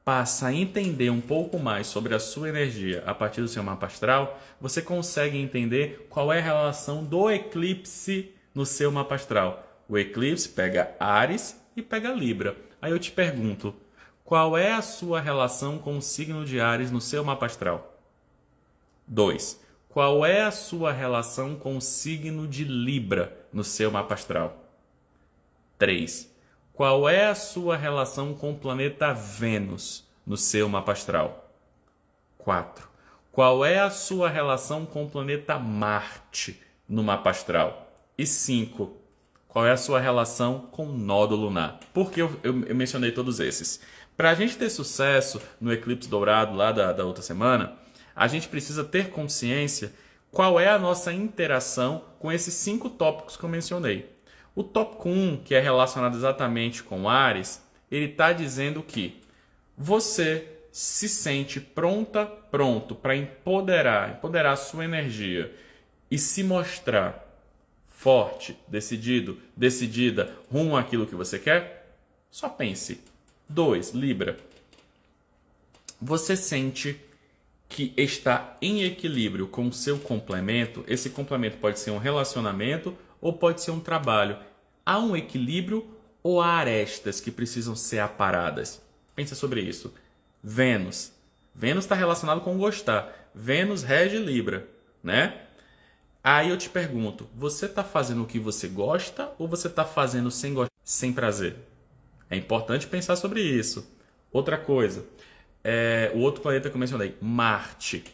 passa a entender um pouco mais sobre a sua energia a partir do seu mapa astral, você consegue entender qual é a relação do eclipse no seu mapa astral. O eclipse pega Áries e pega Libra. Aí eu te pergunto, qual é a sua relação com o signo de Áries no seu mapa astral? 2. Qual é a sua relação com o signo de Libra no seu mapa astral? 3. Qual é a sua relação com o planeta Vênus no seu mapa astral? 4. Qual é a sua relação com o planeta Marte no mapa astral? E 5. Qual é a sua relação com o nódo lunar? Por que eu mencionei todos esses? Para a gente ter sucesso no eclipse dourado lá da outra semana, a gente precisa ter consciência qual é a nossa interação com esses 5 tópicos que eu mencionei. O tópico 1, que é relacionado exatamente com Áries, ele está dizendo que você se sente pronto para empoderar a sua energia e se mostrar forte, decidido, decidida rumo àquilo que você quer? Só pense. 2, Libra. Você sente que está em equilíbrio com o seu complemento. Esse complemento pode ser um relacionamento ou pode ser um trabalho. Há um equilíbrio ou há arestas que precisam ser aparadas? Pensa sobre isso. Vênus. Vênus está relacionado com gostar. Vênus rege Libra, né? Aí eu te pergunto, você está fazendo o que você gosta ou você está fazendo sem gostar, sem prazer? É importante pensar sobre isso. Outra coisa, o outro planeta que eu mencionei, Marte.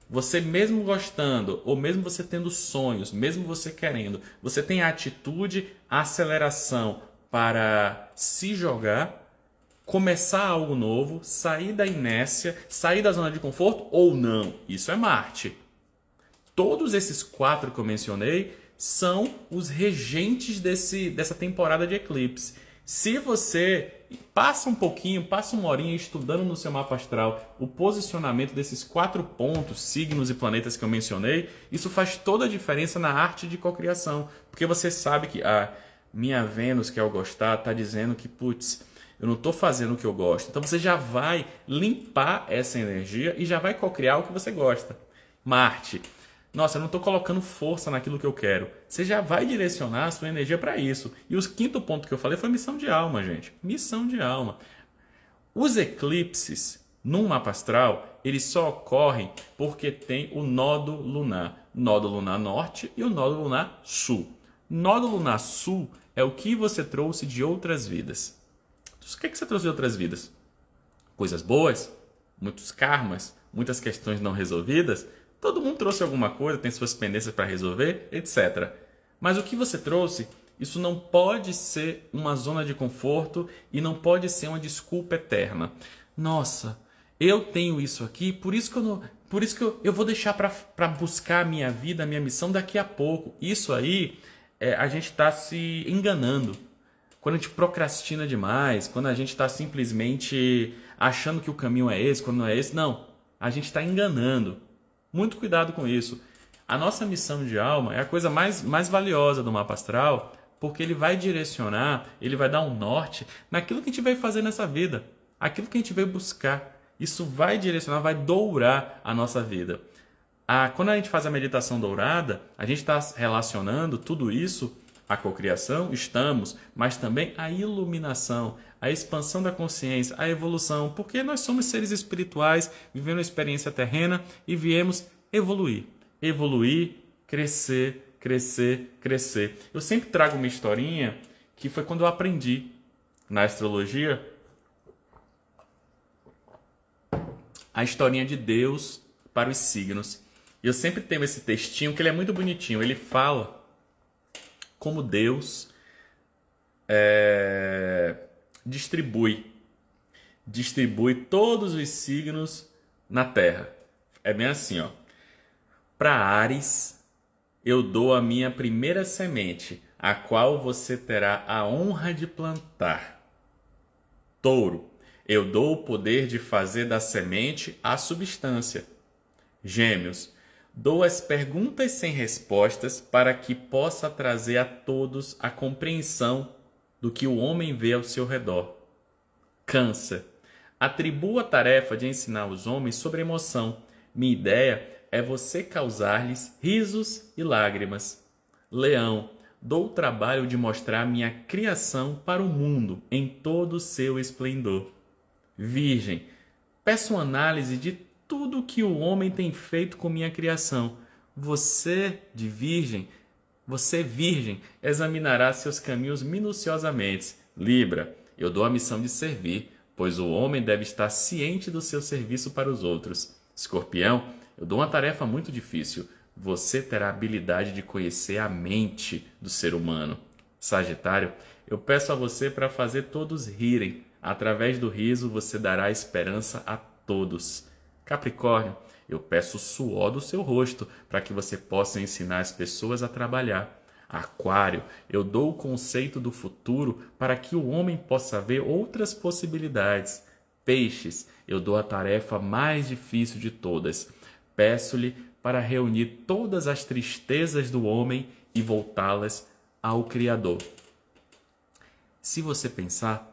Você mesmo gostando, ou mesmo você tendo sonhos, mesmo você querendo, você tem a atitude, a aceleração para se jogar, começar algo novo, sair da inércia, sair da zona de conforto ou não. Isso é Marte. Todos esses 4 que eu mencionei são os regentes dessa temporada de eclipse. Se você passa um pouquinho, passa uma horinha estudando no seu mapa astral o posicionamento desses 4 pontos, signos e planetas que eu mencionei, isso faz toda a diferença na arte de cocriação. Porque você sabe que a minha Vênus, que é o gostar, está dizendo que, putz, eu não estou fazendo o que eu gosto. Então você já vai limpar essa energia e já vai cocriar o que você gosta. Marte. Nossa, eu não estou colocando força naquilo que eu quero. Você já vai direcionar a sua energia para isso. E o 5º ponto que eu falei foi missão de alma, gente. Missão de alma. Os eclipses, num mapa astral, eles só ocorrem porque tem o nodo lunar. Nodo lunar norte e o nodo lunar sul. Nodo lunar sul é o que você trouxe de outras vidas. O que você trouxe de outras vidas? Coisas boas? Muitos karmas? Muitas questões não resolvidas? Todo mundo trouxe alguma coisa, tem suas pendências para resolver, etc. Mas o que você trouxe, isso não pode ser uma zona de conforto e não pode ser uma desculpa eterna. Nossa, eu tenho isso aqui, por isso que eu vou deixar para buscar a minha vida, a minha missão daqui a pouco. Isso aí, a gente está se enganando. Quando a gente procrastina demais, quando a gente está simplesmente achando que o caminho é esse, quando não é esse, não. A gente está enganando. Muito cuidado com isso. A nossa missão de alma é a coisa mais valiosa do mapa astral, porque ele vai direcionar, ele vai dar um norte naquilo que a gente vai fazer nessa vida, aquilo que a gente veio buscar. Isso vai direcionar, vai dourar a nossa vida. Quando a gente faz a meditação dourada, a gente está relacionando tudo isso à cocriação, estamos, mas também à iluminação, à expansão da consciência, à evolução, porque nós somos seres espirituais, vivendo uma experiência terrena e viemos evoluir. Evoluir, crescer, crescer, crescer. Eu sempre trago uma historinha que foi quando eu aprendi na astrologia a historinha de Deus para os signos. Eu sempre tenho esse textinho que ele é muito bonitinho. Ele fala como Deus distribui todos os signos na Terra. É bem assim, ó. Para Áries, eu dou a minha primeira semente. a qual você terá a honra de plantar. Touro, eu dou o poder de fazer da semente a substância. Gêmeos, dou as perguntas sem respostas para que possa trazer a todos a compreensão do que o homem vê ao seu redor. Câncer, atribuo a tarefa de ensinar os homens sobre emoção. Minha ideia é você causar-lhes risos e lágrimas. Leão, dou o trabalho de mostrar minha criação para o mundo em todo o seu esplendor. Virgem, peço uma análise de tudo o que o homem tem feito com minha criação. Você, virgem, examinará seus caminhos minuciosamente. Libra, eu dou a missão de servir, pois o homem deve estar ciente do seu serviço para os outros. Escorpião, eu dou uma tarefa muito difícil. Você terá a habilidade de conhecer a mente do ser humano. Sagitário, eu peço a você para fazer todos rirem. Através do riso, você dará esperança a todos. Capricórnio, eu peço o suor do seu rosto para que você possa ensinar as pessoas a trabalhar. Aquário, eu dou o conceito do futuro para que o homem possa ver outras possibilidades. Peixes, eu dou a tarefa mais difícil de todas. Peço-lhe para reunir todas as tristezas do homem e voltá-las ao Criador. Se você pensar,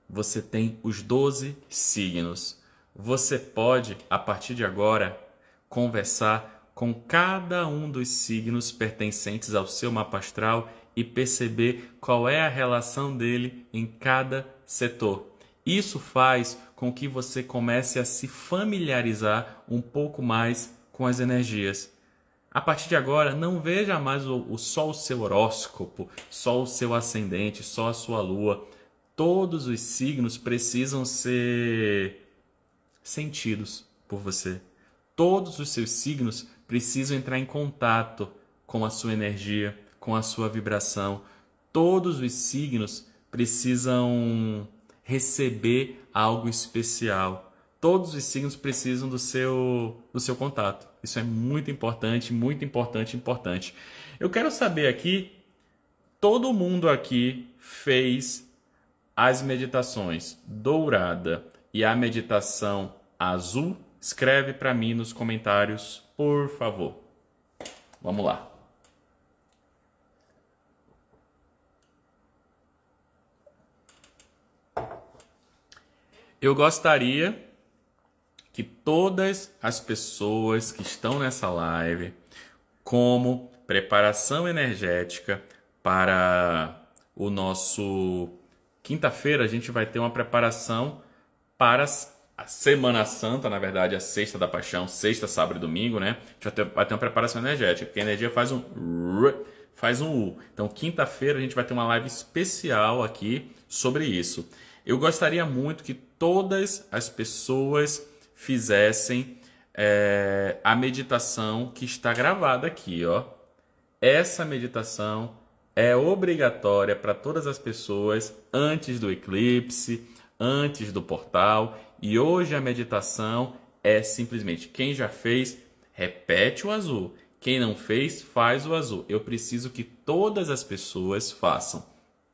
você tem os 12 signos. Você pode, a partir de agora, conversar com cada um dos signos pertencentes ao seu mapa astral e perceber qual é a relação dele em cada setor. Isso faz com que você comece a se familiarizar um pouco mais com as energias. A partir de agora, não veja mais só o seu horóscopo, só o seu ascendente, só a sua lua. Todos os signos precisam ser sentidos por você. Todos os seus signos precisam entrar em contato com a sua energia, com a sua vibração. Todos os signos precisam receber algo especial. Todos os signos precisam do seu contato. Isso é muito importante, muito importante, importante. Eu quero saber aqui, todo mundo aqui fez as meditações dourada e a meditação azul? Escreve para mim nos comentários, por favor. Vamos lá. Eu gostaria que todas as pessoas que estão nessa live, como preparação energética para o nosso... Quinta-feira a gente vai ter uma preparação para a Semana Santa, na verdade, a Sexta da Paixão, sexta, sábado e domingo, né? A gente vai ter uma preparação energética, porque a energia faz um U. Então, quinta-feira a gente vai ter uma live especial aqui sobre isso. Eu gostaria muito que todas as pessoas fizessem a meditação que está gravada aqui, ó. Essa meditação é obrigatória para todas as pessoas antes do eclipse, antes do portal. E hoje a meditação é simplesmente, quem já fez, repete o azul. Quem não fez, faz o azul. Eu preciso que todas as pessoas façam,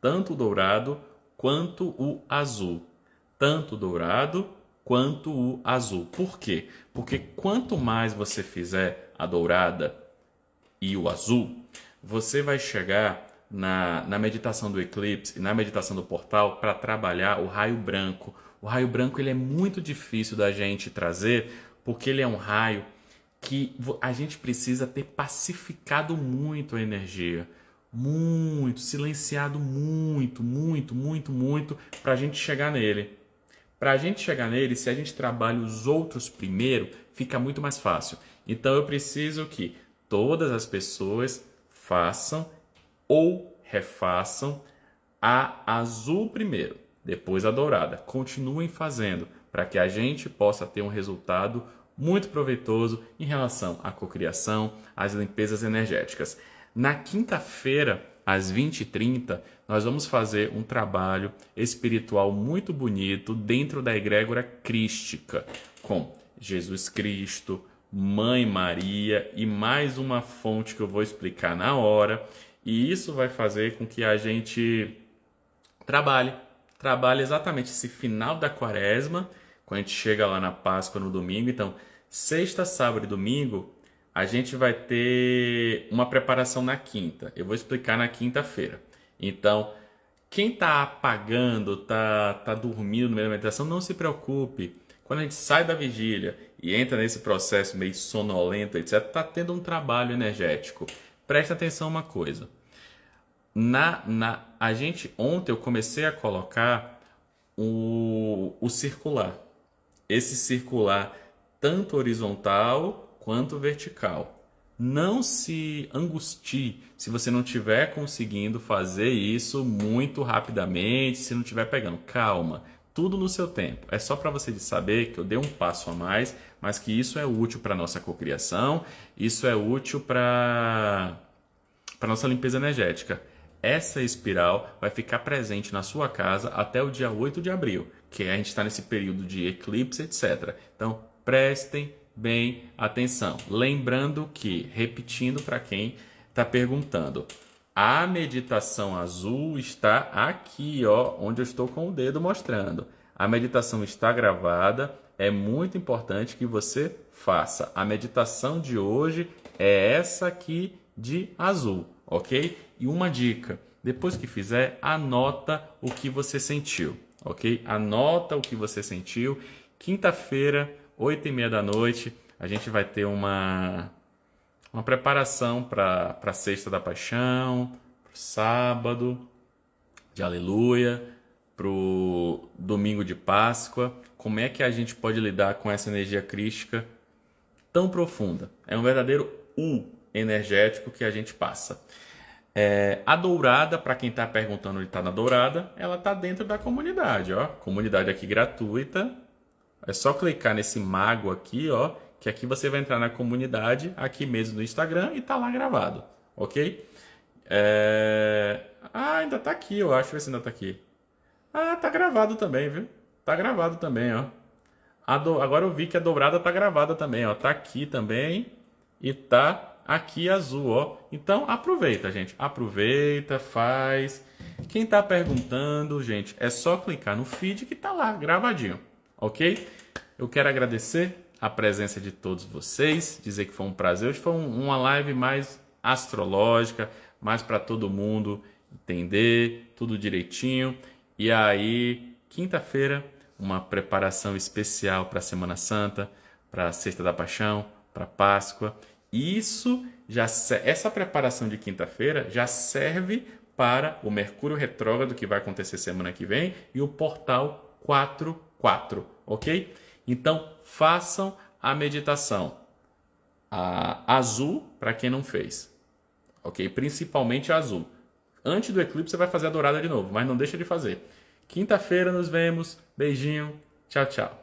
tanto o dourado quanto o azul. Tanto o dourado quanto o azul. Por quê? Porque quanto mais você fizer a dourada e o azul, você vai chegar na meditação do eclipse e na meditação do portal para trabalhar o raio branco. O raio branco ele é muito difícil da gente trazer, porque ele é um raio que a gente precisa ter pacificado muito a energia. Muito, silenciado muito para a gente chegar nele. Para a gente chegar nele, se a gente trabalha os outros primeiro, fica muito mais fácil. Então eu preciso que todas as pessoas façam ou refaçam a azul primeiro, depois a dourada. Continuem fazendo para que a gente possa ter um resultado muito proveitoso em relação à cocriação, às limpezas energéticas. Na quinta-feira, às 20h30, nós vamos fazer um trabalho espiritual muito bonito dentro da egrégora crística, com Jesus Cristo, Mãe Maria e mais uma fonte que eu vou explicar na hora. E isso vai fazer com que a gente trabalhe exatamente esse final da quaresma, quando a gente chega lá na Páscoa no domingo. Então, sexta, sábado e domingo, a gente vai ter uma preparação na quinta. Eu vou explicar na quinta-feira. Então, quem está apagando, tá dormindo no meio da meditação, não se preocupe. Quando a gente sai da vigília e entra nesse processo meio sonolento, etc., está tendo um trabalho energético. Presta atenção uma coisa. Ontem eu comecei a colocar o circular. Esse circular tanto horizontal quanto vertical. Não se angustie se você não estiver conseguindo fazer isso muito rapidamente, se não estiver pegando. Calma, tudo no seu tempo. É só para você saber que eu dei um passo a mais, mas que isso é útil para a nossa cocriação, isso é útil para a nossa limpeza energética. Essa espiral vai ficar presente na sua casa até o dia 8 de abril, que a gente está nesse período de eclipse, etc. Então, prestem bem atenção. Lembrando que, repetindo para quem está perguntando, a meditação azul está aqui, ó, onde eu estou com o dedo mostrando. A meditação está gravada, é muito importante que você faça. A meditação de hoje é essa aqui de azul, ok? E uma dica, depois que fizer, anota o que você sentiu, ok? Anota o que você sentiu. Quinta-feira, 8h30 da noite, a gente vai ter uma preparação para a Sexta da Paixão, para o sábado de Aleluia, para o domingo de Páscoa. Como é que a gente pode lidar com essa energia crística tão profunda? É um verdadeiro energético que a gente passa. A Dourada, para quem está perguntando onde está na Dourada, ela está dentro da comunidade, ó. Comunidade aqui gratuita. É só clicar nesse mago aqui, ó, que aqui você vai entrar na comunidade, aqui mesmo no Instagram, e tá lá gravado, ok? Ainda tá aqui, eu acho, ver se ainda tá aqui. Tá gravado também, viu? Tá gravado também, ó. Agora eu vi que a Dourada tá gravada também, ó. Tá aqui também e tá aqui azul, ó. Então aproveita, gente. Aproveita, faz. Quem tá perguntando, gente, é só clicar no feed que tá lá, gravadinho, ok? Eu quero agradecer a presença de todos vocês, dizer que foi um prazer. Hoje foi uma live mais astrológica, mais para todo mundo entender tudo direitinho. E aí, quinta-feira, uma preparação especial para a Semana Santa, para a Sexta da Paixão, para a Páscoa. Essa preparação de quinta-feira já serve para o Mercúrio retrógrado que vai acontecer semana que vem e o portal 44, ok? Então, façam a meditação azul para quem não fez, ok? Principalmente a azul. Antes do eclipse você vai fazer a dourada de novo, mas não deixa de fazer. Quinta-feira nos vemos. Beijinho. Tchau, tchau.